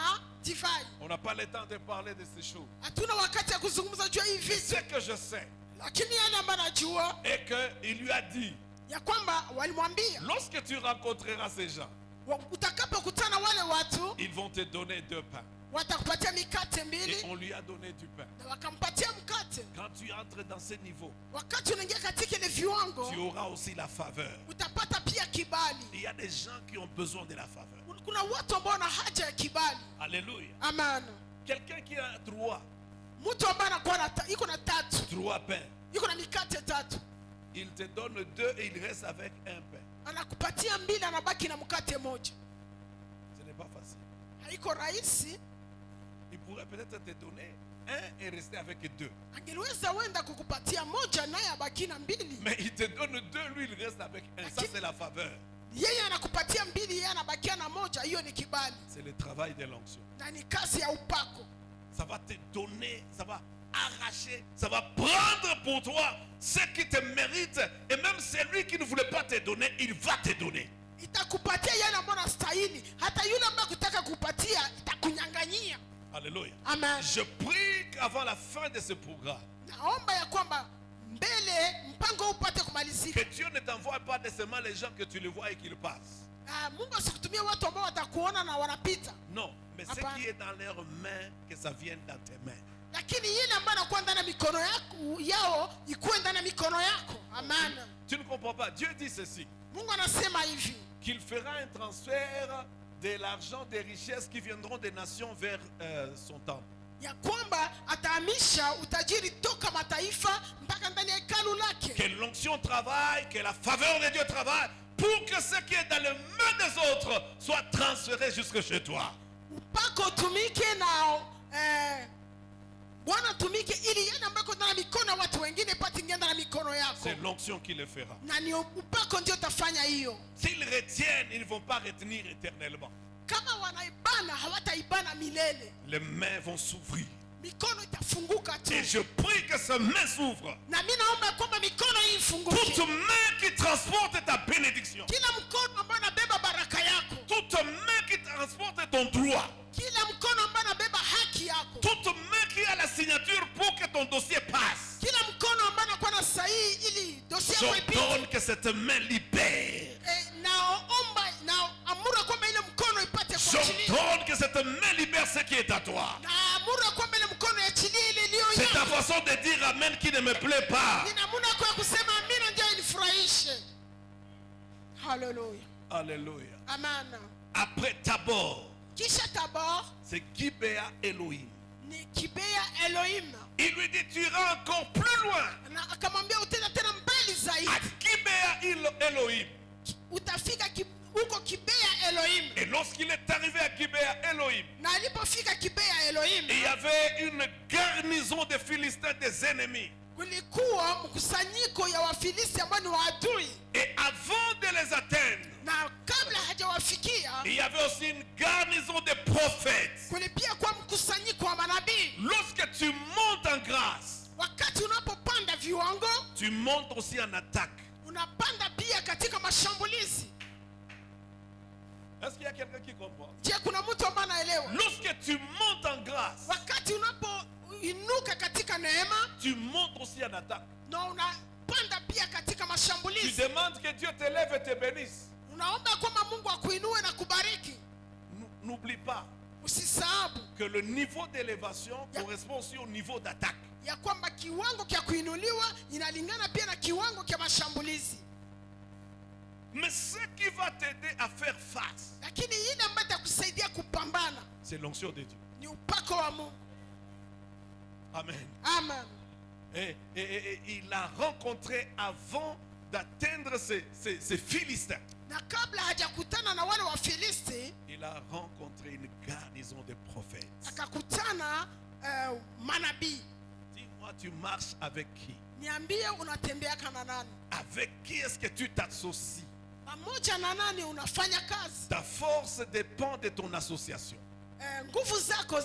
divai. On n'a pas le temps de parler de ces choses. Hatuna wakati ya kuzungumza juu ya hivi Ce vitu, que je sais lakini yale ambayo najua est qu'il lui a dit, ya kwamba walimwambia lorsque tu rencontreras ces gens, utakapokutana wale watu ils vont te donner 2 pains. watakupatia mikate Et mbili on lui a donné du pain. na wakampatia mkate. Quand tu entres dans ce niveau, Wakati unaingia katika ile viwango, tu auras aussi la faveur. utapata pia kibali. Il y a des gens qui ont besoin de la faveur. Kuna watu ambao wana haja ya kibali. Alléluia. Amen. Quelqu'un qui a 3 Mtu ambaye anakuwa na iko na tatu, pains, iko na mikate tatu, il te donne 2 et il reste avec 1 pain. anakupatia mbili, anabaki na mkate moja. Ce n'est pas facile. Haiko rahisi. Il pourrait peut-être te donner 1 et rester avec 2. Angeliweza wenda kukupatia moja naye abaki na mbili. Mais il te donne 2, lui il reste avec 1. Ça c'est la faveur. Yeye anakupatia mbili, yeye anabakia na moja. Hiyo ni kibali C'est le travail de l'onction. na ni kazi ya upako. Ça va te donner, ça va arracher, ça va prendre pour toi ce qui te mérite. Et même celui qui ne voulait pas te donner, il va te donner. Itakupatia yale ambayo unastahili, hata yule ambaye kutaka kupatia itakunyang'anyia. Alléluia. Amen. Je prie qu'avant la fin de ce programme, Naomba ya kwamba mbele mpango upate kumalizika. que Dieu ne t'envoie pas nécessairement les gens que tu les vois et qu'ils passent. Mungu asikutumie watu ambao watakuona na wanapita, Non, mais ce Apana. qui est dans leurs mains, que ça vienne dans tes mains. lakini yule ambaye anakuwa ndani ya mikono yako yao ikuwe ndani ya mikono yako. Amen. Tu ne comprends pas. Dieu dit ceci, Mungu anasema hivi qu'il fera un transfert de l'argent, des richesses qui viendront des nations vers son temple. ya kwamba atahamisha utajiri toka mataifa mpaka ndani ya hekalu lake. Que l'onction travaille, que la faveur de Dieu travaille, pour que ce qui est dans les mains des autres soit transféré jusque chez toi. Upako utumike na Bwana tumike ili yale ambayo ndani ya mikono ya watu wengine pati ngenda na mikono yako. C'est l'onction qui le fera. Na ni upako ndio utafanya hiyo. S'ils retiennent, ils ne vont pas retenir éternellement. Kama wanaibana hawataibana milele. Les mains vont s'ouvrir. Mikono itafunguka tu. Et je prie que ces mains s'ouvrent. Na mimi naomba kwamba mikono hii ifunguke. Toute main qui transporte ta bénédiction. Kila mkono ambao unabeba baraka yako. Toute main qui transporte ton droit, kila mkono ambaye anabeba haki yako, toute main qui a la signature pour que ton dossier passe, kila mkono ambaye anakuwa na sahihi ili dossier yako ipite, j'ordonne que cette main libère. naomba naamuru kwamba ile mkono ipate kuachiliwa, J'ordonne que cette main libère ce qui est à toi. naamuru kwamba ile mkono iachilie ile iliyo C'est ta yako. façon de dire amen qui ne me plaît pas. Ni namna kwa kusema amina ndio inifurahishe. Hallelujah. Alléluia. Amen. Après Tabor, Kisha Tabor c'est Gibea Elohim. ni Gibea Elohim. Il lui dit, tu iras encore plus loin. Na akamwambia utenda tena mbali À zaidi. Gibea Elohim. Utafika huko Gibea Elohim. Et lorsqu'il est arrivé à Gibea Elohim, Na alipofika Gibea Elohim, il y avait une garnison de Philistins, des ennemis. kulikuwa mkusanyiko ya Wafilisti ambao ni waadui. Et avant de les atteindre, Na kabla hajawafikia, il y avait aussi une garnison de prophètes. kulipia kwa mkusanyiko wa manabii. Lorsque tu montes en grâce, Wakati unapopanda viwango, tu montes aussi en attaque. unapanda pia katika mashambulizi. Est-ce qu'il y a quelqu'un qui comprend? Je, kuna mtu ambaye anaelewa? Lorsque tu montes en grâce, Wakati unapoinuka katika neema, tu montes aussi en attaque. na unapanda pia katika Tu mashambulizi. demandes que Dieu te lève et te bénisse. Unaomba kwamba Mungu akuinue na kubariki. N'oublie pas Usisahau que le niveau d'élévation correspond aussi au niveau d'attaque. ya kwamba kiwango cha kuinuliwa inalingana pia na kiwango cha mashambulizi. Mais ce qui va t'aider à faire face, Lakini ile ambayo itakusaidia kupambana c'est l'onction de Dieu. ni upako wa Mungu. Amen. Amen. Et il a rencontré avant d'atteindre ces Philistins. Na kabla hajakutana na wale wa Filisti, Il a rencontré une garnison de prophètes. akakutana manabii. Dis-moi, tu marches avec qui? Niambie unatembea kana nani? Avec qui est-ce que tu t'associes? Pamoja na nani unafanya kazi? Ta force dépend de ton association. Nguvu zako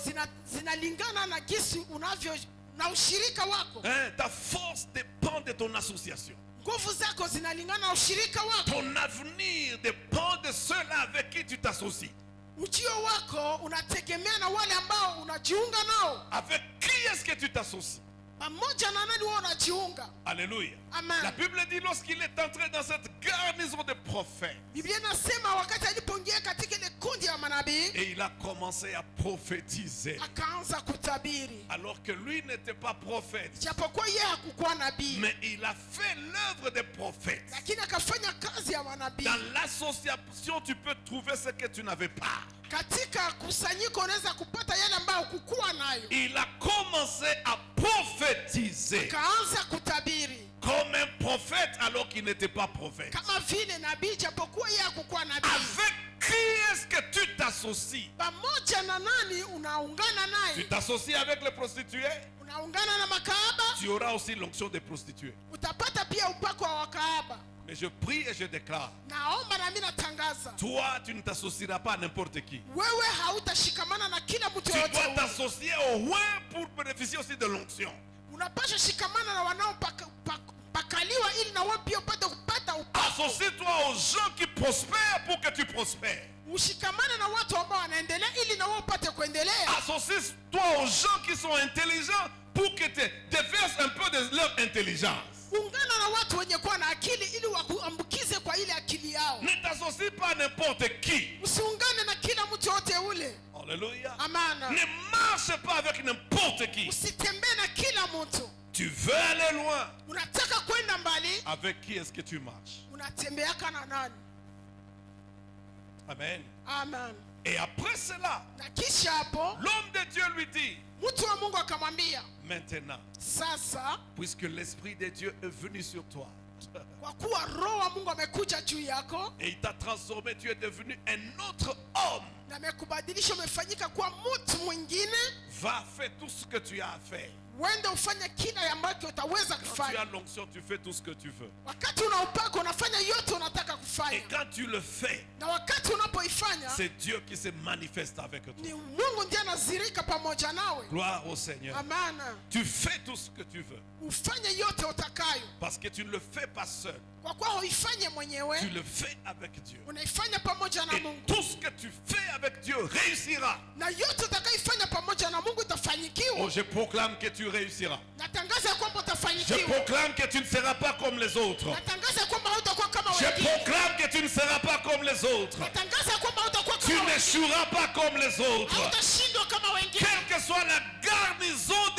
zinalingana na jinsi unavyo na ushirika wako. Hein? Ta force dépend de ton association. Nguvu zako zinalingana na ushirika wako. Ton avenir dépend de ceux-là avec qui tu t'associes. Ujio wako unategemea na wale ambao unajiunga nao. Avec qui est-ce que tu t'associes? Pamoja na nani wewe unajiunga? Alléluia. Amen. La Bible dit lorsqu'il est entré dans cette garnison de prophètes, Biblia inasema wakati alipoingia katika ile kundi ya manabii, et il a commencé à prophétiser. akaanza kutabiri. Alors que lui n'était pas prophète, Japokuwa yeye hakukuwa nabii, mais il a fait l'œuvre des prophètes. lakini akafanya kazi ya manabii. Dans l'association, tu peux trouver ce que tu n'avais pas. Katika kusanyiko unaweza kupata yale ambayo hukukuwa nayo. Il a commencé à prophétiser Akaanza kutabiri comme un prophète alors qu'il n'était pas prophète. kama vile nabii, japokuwa yeye hakukuwa nabii. Avec qui est-ce que tu t'associes? Pamoja na nani unaungana Tu naye? t'associes avec les prostituées? Unaungana na makahaba, Tu auras aussi l'onction des prostituées. utapata pia upako wa wakahaba. Mais je prie et je déclare, Naomba na mimi natangaza, toi, tu ne t'associeras pas à n'importe qui. wewe hautashikamana na kila mtu Tu yote. dois t'associer au moins pour bénéficier aussi de l'onction. Unapaswa shikamana na wanaopakaliwa ili na wewe pia upate kupata upako. Associe-toi aux gens qui prospèrent pour que tu prospères. Ushikamane na watu ambao wanaendelea ili na wewe upate kuendelea. Associe-toi aux gens qui sont intelligents pour que tu déverses un peu de leur intelligence. Ungana na watu wenye kuwa na akili ili wakuambukize kwa ile akili yao. Ne t'associe pas à n'importe qui. Usiungane na kila mtu yote ule. Alléluia. Amana. Ne marche pas avec n'importe qui. Usitembee na kila mtu. Tu veux aller loin. Unataka kwenda mbali, Avec qui est-ce que tu marches? unatembeaka na nani? Amen. Amen. Et après cela, Na kisha hapo l'homme de Dieu lui dit, mtu wa Mungu akamwambia, maintenant, sasa puisque l'Esprit de Dieu est venu sur toi, kwa kuwa roho wa Mungu amekuja juu yako et il t'a transformé, tu es devenu un autre homme. na amekubadilisha, umefanyika kuwa mtu mwingine, Va faire tout ce que tu as à faire. uende ufanye kila ambacho utaweza Quand tu kufanya. as l'onction, tu fais tout ce que tu veux. Wakati una upako unafanya yote unataka Et kufanya, quand tu le fais, na wakati unapoifanya c'est Dieu qui se manifeste avec toi. ni Mungu ndiye anazirika pamoja nawe. Gloire au Seigneur. Amana. Tu fais tout ce que tu veux. Ufanye yote utakayo, Parce que tu ne le fais pas seul. seul. kwa kuwa huifanye Tu mwenyewe, le fais avec Dieu. unaifanya pamoja na Et Mungu, tout ce que tu fais avec Dieu réussira. na yote utakaifanya pamoja na Mungu Oh, itafanyikiwa. je proclame que tu réussiras. Natangaza ya kwamba Je utafanyikiwa. proclame que tu ne seras pas comme les autres. Natangaza ya kwamba hautakuwa kama Je wengine. proclame que tu ne seras pas comme les autres. Natangaza ya kwamba hautakuwa Tu kama wengine. n'échoueras pas comme les autres. Hautashindwa kama wengine. Quelle que soit la garnison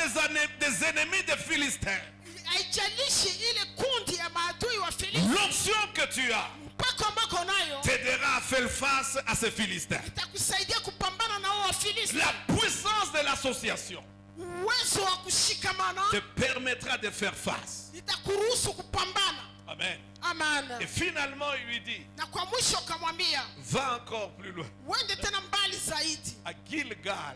des ennemis des Philistins, Haijalishi ile kundi ya maadui wa Filisti, l'onction que tu as mpaka ambako nayo t'aidera à faire face à ces Philistins. itakusaidia kupambana na hao wa Filisti. La puissance de l'association Uwezo wa kushikamana te permettra de faire face. itakuruhusu kupambana. Amen. Amen. Et finalement, il lui dit, Na kwa mwisho akamwambia va encore plus loin, uende tena mbali zaidi, à Gilgal.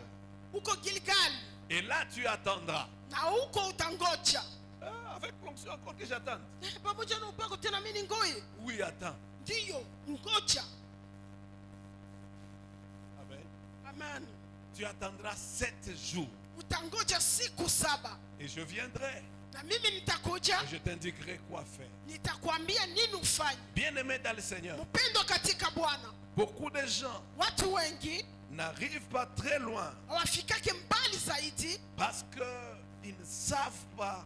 huko Gilgal, Et là, tu attendras. na huko utangoja. Avec l'onction encore que j'attende. Pamoja na upako tena mimi ngoye, Oui, attends. ndiyo ngoja. Amen. Amen. Tu attendras 7 jours. Utangoja siku 7, Et je viendrai. na mimi nitakuja, Et je t'indiquerai quoi faire. nitakwambia nini ufanye. Bien-aimé dans le Seigneur, Mpendo katika Bwana, beaucoup de gens watu wengi n'arrivent pas très loin hawafikake mbali zaidi parce qu'ils ne savent pas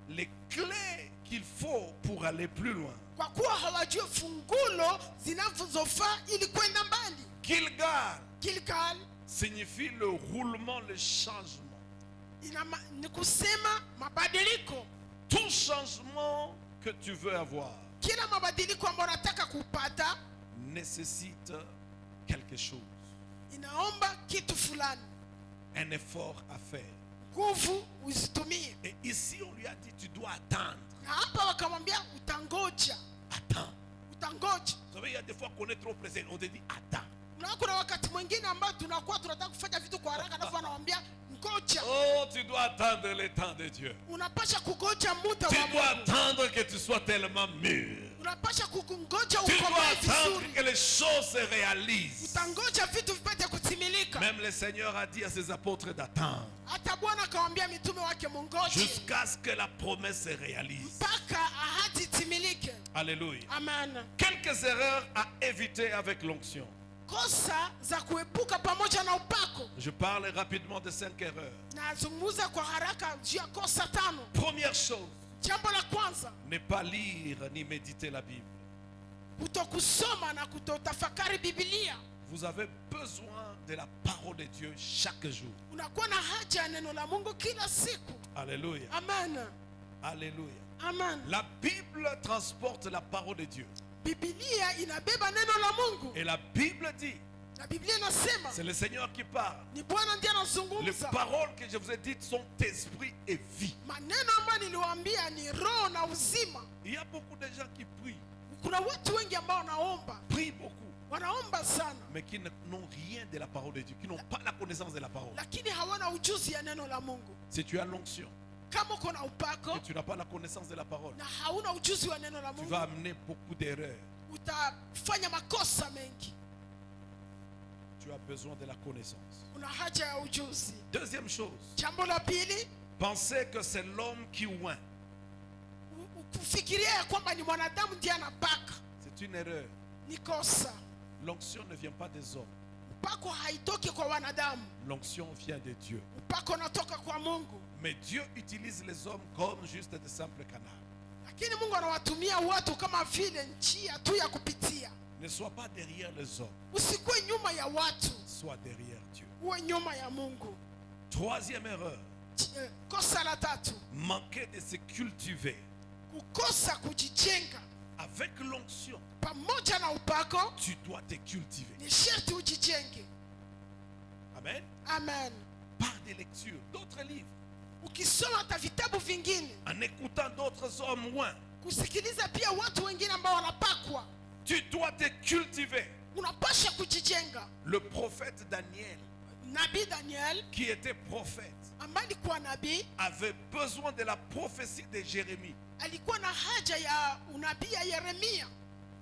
les clés qu'il faut pour aller plus loin. kwa kuwa hawajui fungulo zinazofaa ili kwenda mbali. Gilgal Gilgal signifie le roulement, le changement. ni kusema mabadiliko. Tout changement que tu veux avoir Kila mabadiliko ambayo unataka kupata nécessite quelque chose, inaomba kitu fulani, un effort à faire. nguvu uzitumie. Et ici, on lui a dit, tu dois attendre. Na hapa wakamwambia utangoja, Attends. utangoja. Vous savez, il y a des fois qu'on est trop pressé. On te dit, attends. Na kuna wakati mwingine ambao tunakuwa tunataka kufanya vitu kwa haraka, alafu anawambia ngoja. Oh, tu dois attendre le temps de Dieu. Unapasha kugoja muda Tu wa dois Mungu. attendre que tu sois tellement mûr. Unapasha kukungoja Tu dois ukomae attendre vizuri. que les choses se réalisent. Utangoja vitu vipate kutimilika. Même le Seigneur a dit à ses apôtres d'attendre Hata Bwana akawaambia mitume wake mungoje jusqu'à ce que la promesse se réalise. mpaka ahadi itimilike. Alléluia. Amen. Quelques erreurs à éviter avec l'onction. Kosa za kuepuka pamoja na upako. Je parle rapidement de 5 erreurs. Nazungumza kwa haraka juu ya kosa 5. Première chose, Jambo la kwanza, ne pas lire ni méditer la Bible. kutokusoma na kutotafakari Biblia. Vous avez besoin de la parole de Dieu chaque jour. Unakuwa na haja ya neno la Mungu kila siku. Alléluia. Amen. Alléluia. Amen. La Bible transporte la parole de Dieu. Biblia inabeba neno la Mungu. Et la Bible dit, Na Biblia inasema c'est le Seigneur qui parle. ni Bwana ndiye Les anazungumza. paroles que je vous ai dites sont esprit et vie. Maneno ambayo niliwaambia ni roho na uzima. Il y a beaucoup de gens qui prient, Kuna watu wengi ambao wanaomba, prient beaucoup, wanaomba sana, mais qui n'ont rien de la parole de Dieu, qui n'ont pas la connaissance de la parole. lakini hawana ujuzi ya neno la Mungu. Si tu as l'onction Kama uko na upako et tu n'as pas la connaissance de la parole, na hauna ujuzi wa neno la tu Mungu, vas amener beaucoup d'erreurs. utafanya makosa mengi. Tu as besoin de la connaissance. Una haja ya ujuzi. Deuxième chose, Jambo la pili, pensez que c'est l'homme qui oint. kufikiria ya kwamba ni mwanadamu ndiye anapaka, C'est une erreur. ni kosa. L'onction ne vient pas des hommes. Upako haitoki kwa wanadamu, L'onction vient de Dieu. upako unatoka kwa Mungu. Mais Dieu utilise les hommes comme juste de simples canaux. Lakini Mungu anawatumia watu kama vile njia tu ya kupitia. Ne sois pas derrière les hommes, Usikuwe nyuma ya watu, sois derrière Dieu. uwe nyuma ya Mungu. Troisième erreur, Kosa la tatu, manquer de se cultiver. kukosa kujijenga. Avec l'onction, Pamoja na upako tu dois te cultiver. ni sharti ujijenge. Amen. Amen. Par des lectures, d'autres livres, Ukisoma hata vitabu vingine, en écoutant d'autres hommes moins, kusikiliza pia watu wengine ambao wanapakwa, tu dois te cultiver. unapasha kujijenga. Le prophète Daniel, Nabii Daniel qui était prophète, ambaye alikuwa nabii, avait besoin de la prophétie de Jérémie alikuwa na haja ya unabii ya Yeremia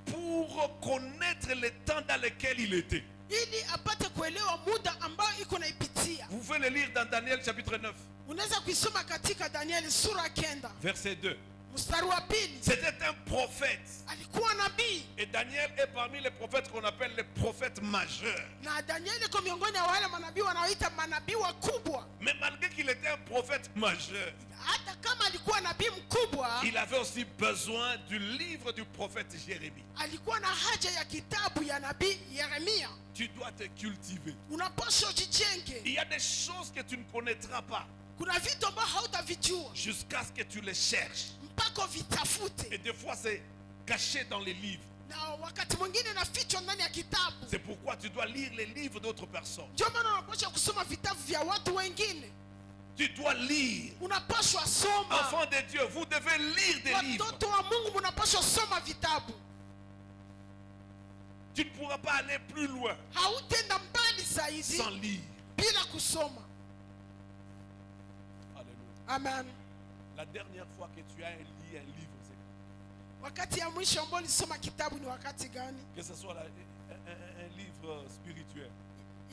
pour connaître le temps dans lequel il était. ili apate kuelewa muda ambao iko naipitia. Vous pouvez le lire dans Daniel chapitre 9, Unaweza kuisoma katika Danieli sura 9 verset 2. Mstari wa pili, C'était un prophète. alikuwa nabii, Et Daniel est parmi les prophètes qu'on appelle les prophètes majeurs. na Danieli kwa miongoni ya wale manabii wanaoita manabii wakubwa. Mais malgré qu'il était un prophète majeur, Hata kama alikuwa nabii mkubwa, il avait aussi besoin du livre du prophète Jérémie. alikuwa na haja ya kitabu ya nabii Yeremia. Tu dois te cultiver. Unapaswa ujijenge. Il y a des choses que tu ne connaîtras pas Kuna vitu ambavyo hautavijua jusqu'à ce que tu les cherches. mpaka vitafute, Et des fois, c'est caché dans les livres. na wakati mwingine nafichwa ndani ya kitabu. C'est pourquoi tu dois lire les livres d'autres personnes. Ndio maana unapaswa kusoma vitabu vya watu wengine. Tu dois lire. Unapaswa soma. Enfants de Dieu, vous devez lire des livres. Watoto wa Mungu mnapaswa soma vitabu. Tu ne pourras pas aller plus loin Hautenda mbali zaidi sans lire. bila kusoma. Alléluia. Amen. La dernière fois que tu as lu un livre, c'est Wakati ya mwisho ambao ulisoma kitabu ni wakati gani? que ce soit un livre spirituel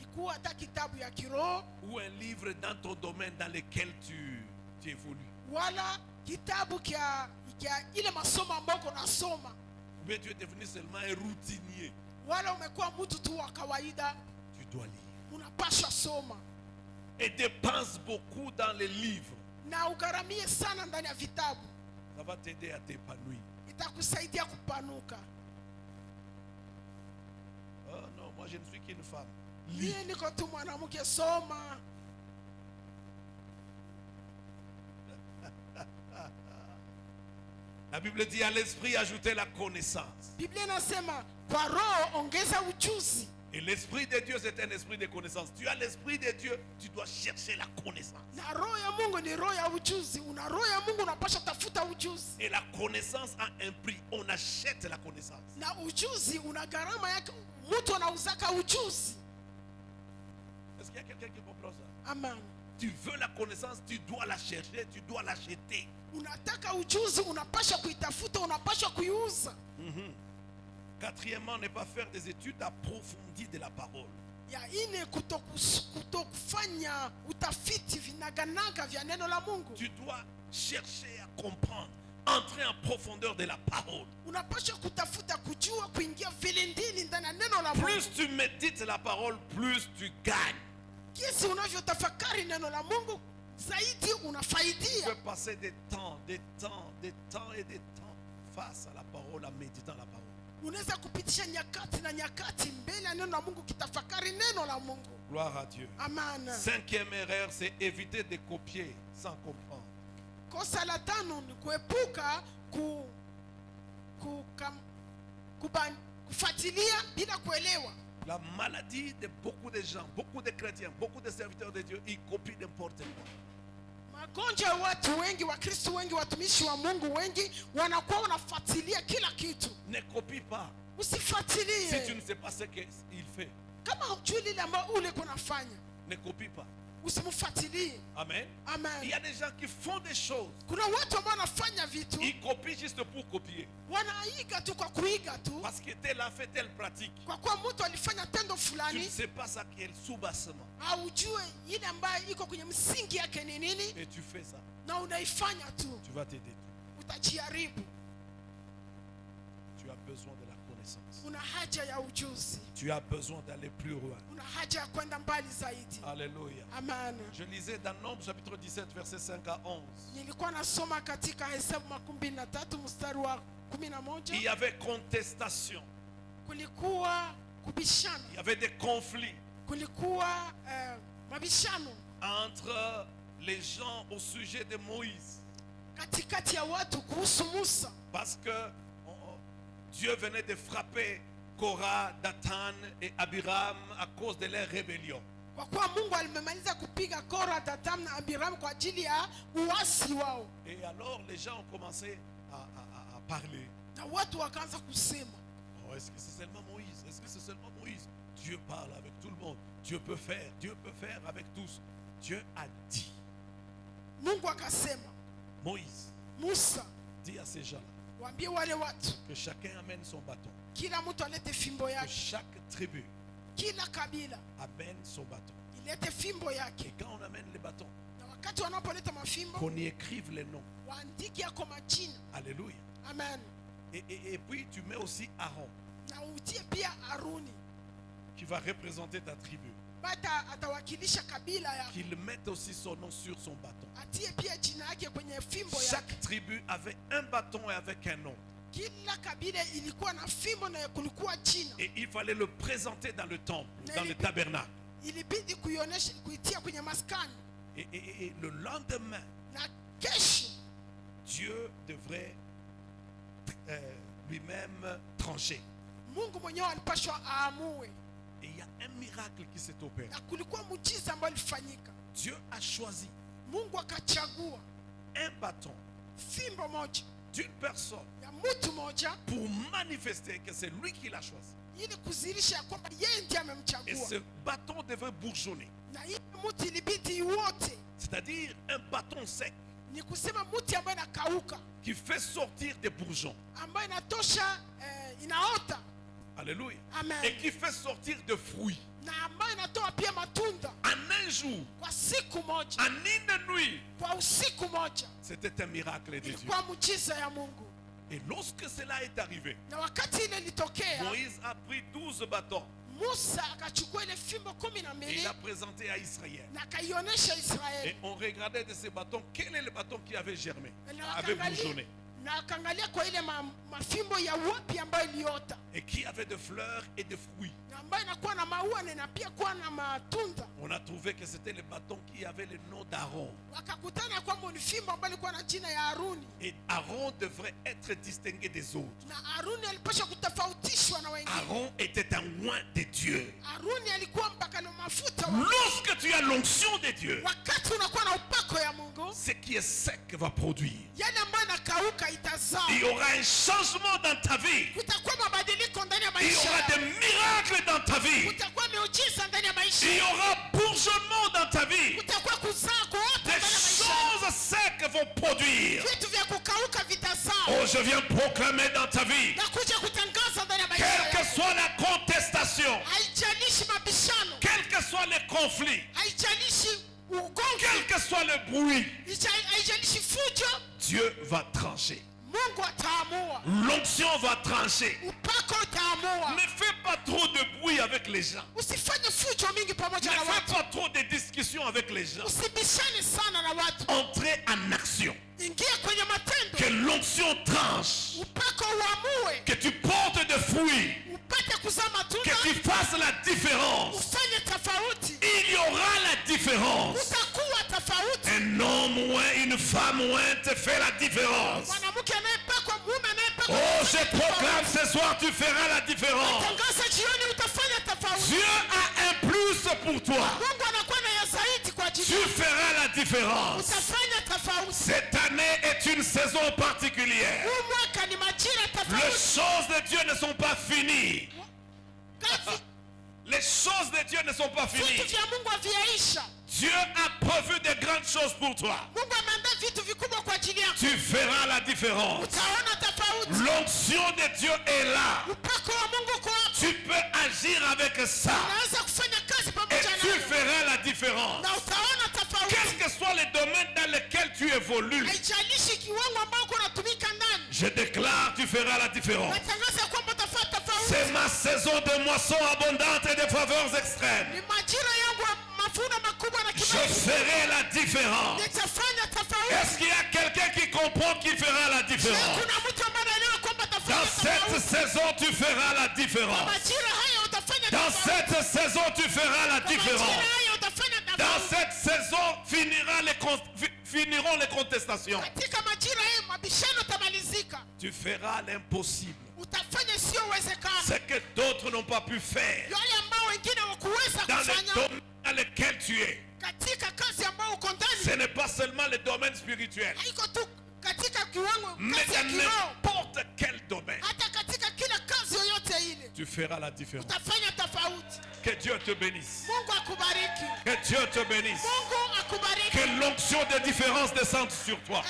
Ikuwa hata kitabu ya kiroho ou un livre dans ton domaine dans lequel tu évolues. wala kitabu kia ile masomo ambayo unasoma, Ou bien tu es devenu seulement un routinier. wala umekuwa mtu tu wa kawaida. Tu dois lire. Unapaswa soma Et dépense beaucoup dans les livres. na ugaramie sana ndani ya vitabu, Ça va t'aider à t'épanouir. itakusaidia kupanuka. Oh non, moi je ne suis qu'une femme. Lis. Mie niko tu mwanamke, soma. La Bible dit à l'esprit ajouter la connaissance. Biblia inasema kwa roho ongeza ujuzi, Et l'esprit de Dieu c'est un esprit de connaissance. Tu as l'esprit de Dieu, tu dois chercher la connaissance. na roho ya Mungu ni roho ya ujuzi. Una roho ya Mungu, unapaswa tafuta ujuzi, Et la connaissance a un prix. On achète la connaissance. na ujuzi una gharama yake. Mtu anauzaka ujuzi. Est-ce qu'il y a quelqu'un qui comprend ça? Amen. Tu veux la connaissance, tu dois la chercher, tu dois l'acheter. Unataka ujuzi, unapaswa kuitafuta, unapaswa kuiuza. Quatrièmement, ne pas faire des études approfondies de la parole. Ya ine kutokufanya utafiti vinaganaga vya neno la Mungu. Tu dois chercher à comprendre, entrer en profondeur de la parole. Unapaswa kutafuta kujua, kuingia vilindini ndani ya neno la Mungu. Plus tu médites la parole, plus tu gagnes. Jinsi unavyotafakari neno la Mungu, zaidi Tu peux unafaidia. passer des temps et des temps face à la parole, en méditant la parole. Unaweza kupitisha nyakati na nyakati mbele ya neno la Mungu, kitafakari neno la Mungu. Gloire à Dieu. Amen. Cinquième erreur, c'est éviter de copier sans comprendre. Kosa la tano ni kuepuka kufuatilia bila kuelewa. La maladie de beaucoup de gens, beaucoup de chrétiens, beaucoup de serviteurs de Dieu, ils copient n'importe quoi. Magonjwa ya watu wengi, Wakristo wengi, watumishi wa Mungu wengi wanakuwa wanafuatilia kila kitu. Ne copie pas. Si tu Usifuatilie ne sais pas ce qu'il fait, kama hujui lile ambalo ule kunafanya, ne copie pas. usimfuatilie. Amen. Il y Amen. a des gens qui font des choses. Kuna watu ambao wanafanya vitu Ils copient juste pour copier. wanaiga tu kwa kuiga tu, Parce que tel a fait telle pratique. kwa kuwa mtu alifanya tendo Tu ne fulani, sais pas ça qui est le sous-bassement. haujue ile ambayo iko kwenye msingi yake ni nini, Et tu fais ça. na unaifanya tu, Tu vas te détruire. utajiharibu. Tu as besoin de la connaissance. Una haja ya ujuzi, Tu as besoin d'aller plus loin. una haja ya kwenda mbali zaidi. Alléluia. Amen. Je lisais dans Nombre chapitre 17 verset 5 à 11. Nilikuwa nasoma katika Hesabu 23 mstari wa Il y 11. avait contestation. Kulikuwa kubishana, Il y avait des conflits kulikuwa mabishano entre les gens au sujet de Moïse. katikati ya watu kuhusu Musa, Parce que Dieu venait de frapper Korah, Dathan et Abiram à cause de leur rébellion. kwa kuwa Mungu alimemaliza kupiga Kora, Dathan na Abiram kwa ajili ya uasi wao, Et alors les gens ont commencé à parler. na watu wakaanza kusema, Oh, est-ce que c'est seulement Moïse? Est-ce que c'est seulement Moïse? Dieu parle avec tout le monde. Dieu peut faire avec tous. Dieu a dit. Mungu akasema, Moïse Musa, dit à ces gens-là waambie wale watu, que chacun amène son bâton. kila mtu alete fimbo Que yake, chaque tribu kila kabila amène son bâton. ilete fimbo Et yake. quand on amène les bâtons, Na wakati wanapoleta mafimbo qu'on y écrive les noms. waandike yako majina. Alléluia. Amen. Et puis tu mets aussi Aaron, Na utie pia Aruni, qui va représenter ta tribu. bata atawakilisha kabila yako. Qu'il mette aussi son nom sur son bâton. Atie pia jina yake kwenye fimbo yake. Chaque tribu avait un bâton et avec un nom. Kila kabila ilikuwa na fimbo na kulikuwa jina. Et il fallait le présenter dans le temple, dans le tabernacle. Ilibidi kuionyesha, kuitia kwenye maskani. Et le lendemain, Na kesho Dieu devrait lui-même trancher. Mungu mwenyewe alipashwa aamue. Et il y a un miracle qui s'est opéré. Na kulikuwa muujiza ambao ulifanyika. Dieu a choisi Mungu akachagua un bâton fimbo moja d'une personne ya mtu moja pour manifester que c'est lui qui l'a choisi. ili kuzirisha ya kwamba yeye ndiye Et amemchagua. ce bâton devait bourgeonner. Na hii mti ilibidi wote, C'est-à-dire un bâton sec ni kusema mti ambayo inakauka, qui fait sortir des bourgeons. ambayo inatosha inaota. Alléluia. Amen. Et qui fait sortir de fruits. Na ambayo inatoa pia matunda En un jour, kwa siku moja, en une nuit. kwa usiku moja. C'était un miracle de Dieu. Ilikuwa muujiza ya Mungu. Et lorsque cela est arrivé, Na wakati ile ilitokea, Moïse a pris 12 bâtons Musa akachukua ile fimbo et 12 il a présenté à Israël. na akaionyesha Et Israeli. on regardait de ces bâtons quel est le bâton qui avait germé, Na avait wakaangalia- bourgeonné, na akaangalia kwa ile mafimbo ya wapi ambayo iliota, et qui avait de fleurs et de fruits. na ambayo inakuwa na maua na pia kuwa na matunda. On a trouvé que c'était le bâton qui avait le nom d'Aaron. Wakakutana kwamba ni fimbo ambayo ilikuwa na jina ya Haruni, Et Aaron devrait être distingué des autres. na Haruni alipaswa kutofautishwa na wengine. Aaron était un oint de Dieu. Haruni alikuwa mpaka na mafuta wa, Lorsque tu as l'onction de Dieu, wakati unakuwa na upako ya Mungu, ce qui est sec va produire. yale ambayo inakauka itazaa. Il y aura un changement dans ta vie. Kutakuwa mabadiliko ndani ya Il y maisha aura yako. des miracles dans ta vie. Kutakuwa miujiza ndani ya maisha Il y yako. aura bourgeonnement dans ta vie. Kutakuwa kuzaa kuota Des ndani ya maisha yako. choses secs vont produire. Vitu vya kukauka vitazaa. Oh, je viens proclamer dans ta vie. Na kuja kutangaza ndani ya maisha Quelle que yako. soit la contestation, Haijalishi mabishano, quels que soient les conflits, haijalishi ugomvi, quel que soit le bruit, haijalishi fujo, Dieu va trancher. Mungu ataamua. L'onction va trancher. Upako utaamua. Ne fais pas trop de bruit avec les gens. Usifanye fujo mingi Ne pamoja na fais watu. pas trop de discussions avec les gens. Usibishane sana na watu. Entrez en action. Ingia kwenye matendo. Que l'onction tranche. Upako uamue. Que tu portes de fruits. Upate kuzaa matunda. Que tu fasses la différence. Ufanye tofauti. Il y aura la différence. Utakuwa tofauti. Un homme ou une femme ou te fait la différence. Mwanamke anayepakwa, mume anayepakwa. Oh, je proclame ce soir, tu feras la différence. Tangaza jioni utafanya tofauti. Dieu a un plus pour toi. Mungu anakuwa na ya zaidi kwa ajili Tu yako. feras la différence. Utafanya tofauti. Cette année est une saison particulière. Huu mwaka ni majira Les tofauti. choses de Dieu ne sont pas finies. Kazi, Les choses de Dieu ne sont pas vitu finies. vya Mungu haviyaisha. Dieu a prévu de grandes choses pour toi. Mungu ameandaa vitu vikubwa kwa ajili yako. Tu feras la différence. Utaona tofauti. L'onction de Dieu est là. Upako wa Mungu uko hapo. Tu peux agir avec ça. Unaweza kufanya kazi Et pamoja tu nayo. feras la différence. Na utaona tofauti. Quel que soit le domaine dans lequel tu évolues, Haijalishi kiwango ambao uko unatumika ndani. je déclare, tu feras la différence. Natangaza kwamba utafanya tofauti. C'est ma saison de moisson abondante et de faveurs extrêmes. Ni majira yangu ya mavuno makubwa na Je kibali. ferai la différence. Nitafanya tofauti. Est-ce qu'il y a quelqu'un qui comprend qui fera la Je, différence? kuna mtu ambaye anaelewa kwamba atafanya Dans cette tofauti. saison, tu feras la différence. Majira haya utafanya Dans tofauti. cette saison, tu feras la différence. Majira haya utafanya Dans tofauti. cette saison, finiront les contestations. Katika majira haya mabishano utamalizika. Tu feras l'impossible. Utafanya siyowezekana. Ce que d'autres n'ont pas pu faire. Yale ambao wengine wakuweza Dans le kufanya domaine dans lequel tu es. katika kazi ambao uko Ce ndani. n'est pas seulement le domaine spirituel, Haiko tu katika kiwango mais kazi ya dans kiroho. n'importe quel domaine. Hata katika kila kazi yoyote ile Tu feras la différence. utafanya tofauti. Que Dieu te bénisse. Mungu akubariki. Que Dieu te bénisse. Mungu akubariki. Que l'onction de différence descende sur toi.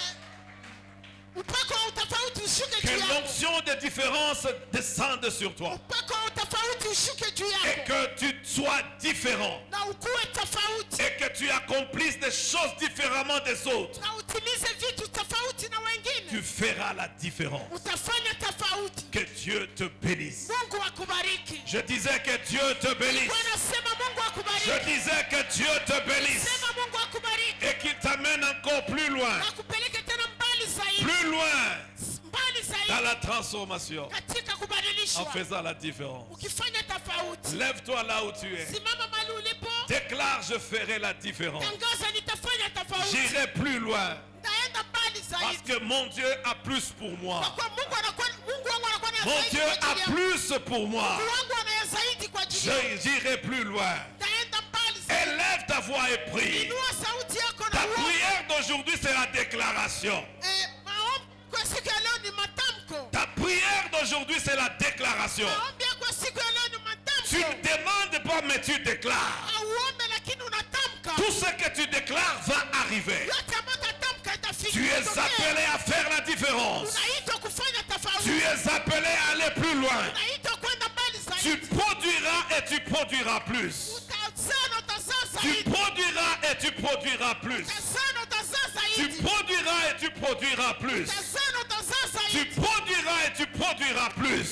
Upako wa utofauti ushuke Que juu yako. l'onction de différence descende sur toi. Upako wa utofauti tofauti ushuke juu et yako que tu sois différent na ukuwe tofauti et que tu accomplisses des choses différemment des autres, na utimize vitu tofauti na tu wengine, feras la différence. utafanya tofauti. Que Dieu te bénisse. Mungu akubariki. Je disais que Dieu te bénisse. Bwana sema Mungu Je akubariki. disais que Dieu te bénisse Sema Mungu akubariki. et qu'il t'amène encore plus loin, Na kupeleke tena mbali zaidi. plus loin Mbali dans zaidi la transformation katika en kubadilishwa. faisant la différence. Ukifanya tofauti. Lève-toi là où tu es. Simama mahali ulipo. Déclare, je ferai la différence. Tangaza nitafanya tofauti. J'irai plus loin Nitaenda mbali parce zaidi. que mon Dieu a plus pour moi. Kwa kuwa Mungu wangu anakuwa na Mon zaidi Dieu kwa ajili a yangu. plus pour moi. Mungu wangu ana zaidi kwa ajili yangu. J'irai plus loin. Nitaenda mbali zaidi. Élève ta voix et prie. Inua sauti yako na Ta uombe. prière d'aujourd'hui, c'est la déclaration. Maombi kwa siku ya leo ni matamko. Ta prière d'aujourd'hui, c'est la déclaration. Maombi kwa siku ya leo ni Tu ne matamko. demandes pas, mais tu déclares. Auombe lakini unatamka. Tout ce que tu déclares va arriver. Yote ambayo utatamka itafika. Tu es Itokee. appelé à faire la différence. Unaitwa kufanya tofauti. Tu es appelé à aller plus loin. Unaitwa kwenda mbali Tu zaidi. produiras et tu produiras plus. Utazaa na utazaa Tu zaidi. produiras et tu produiras plus. Utazaa na utazaa Tu zaidi. produiras et tu produiras plus. Utazaa na utazaa Tu zaidi. produiras et tu produiras plus.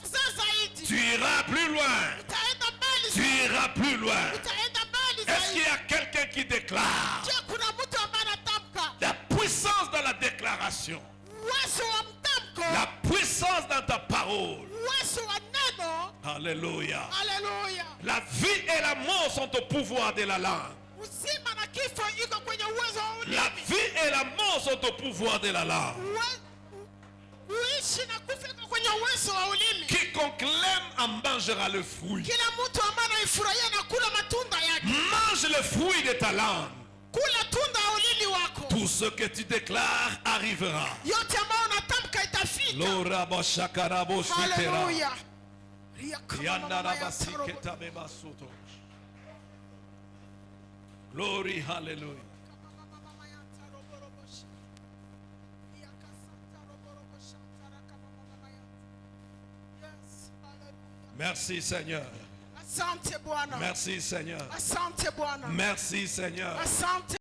Utazaa zaidi. Tu iras plus loin. Utaenda mbali Tu zaidi. iras plus loin. Utaenda mbali Est-ce qu'il zaidi. y a quelqu'un qui déclare? Je, kuna mtu ambaye anatamka La puissance dans la déclaration. uwezo wa mtamko, La puissance dans ta parole. uwezo wa neno. Alléluia. Haleluya! La vie et la mort sont au pouvoir de la langue. Uzima na kifo iko kwenye uwezo wa La ulimi. vie et la mort sont au pouvoir de la langue. Uishi na kufa iko kwenye uwezo wa ulimi. Quiconque l'aime en mangera le fruit. Kila mtu ambaye anaifurahia na kula matunda yake. Mange le fruit de ta langue. Kula tunda ya ulimi wako. Tout ce que tu déclares arrivera. Yote ambayo unatamka itafika. Lorabo shakarabo shitera. Haleluya! Yandarabasi ketabeba soto. Glory, hallelujah. Merci Seigneur. Asante Bwana. Merci Seigneur. Asante Bwana. Merci Seigneur. Asante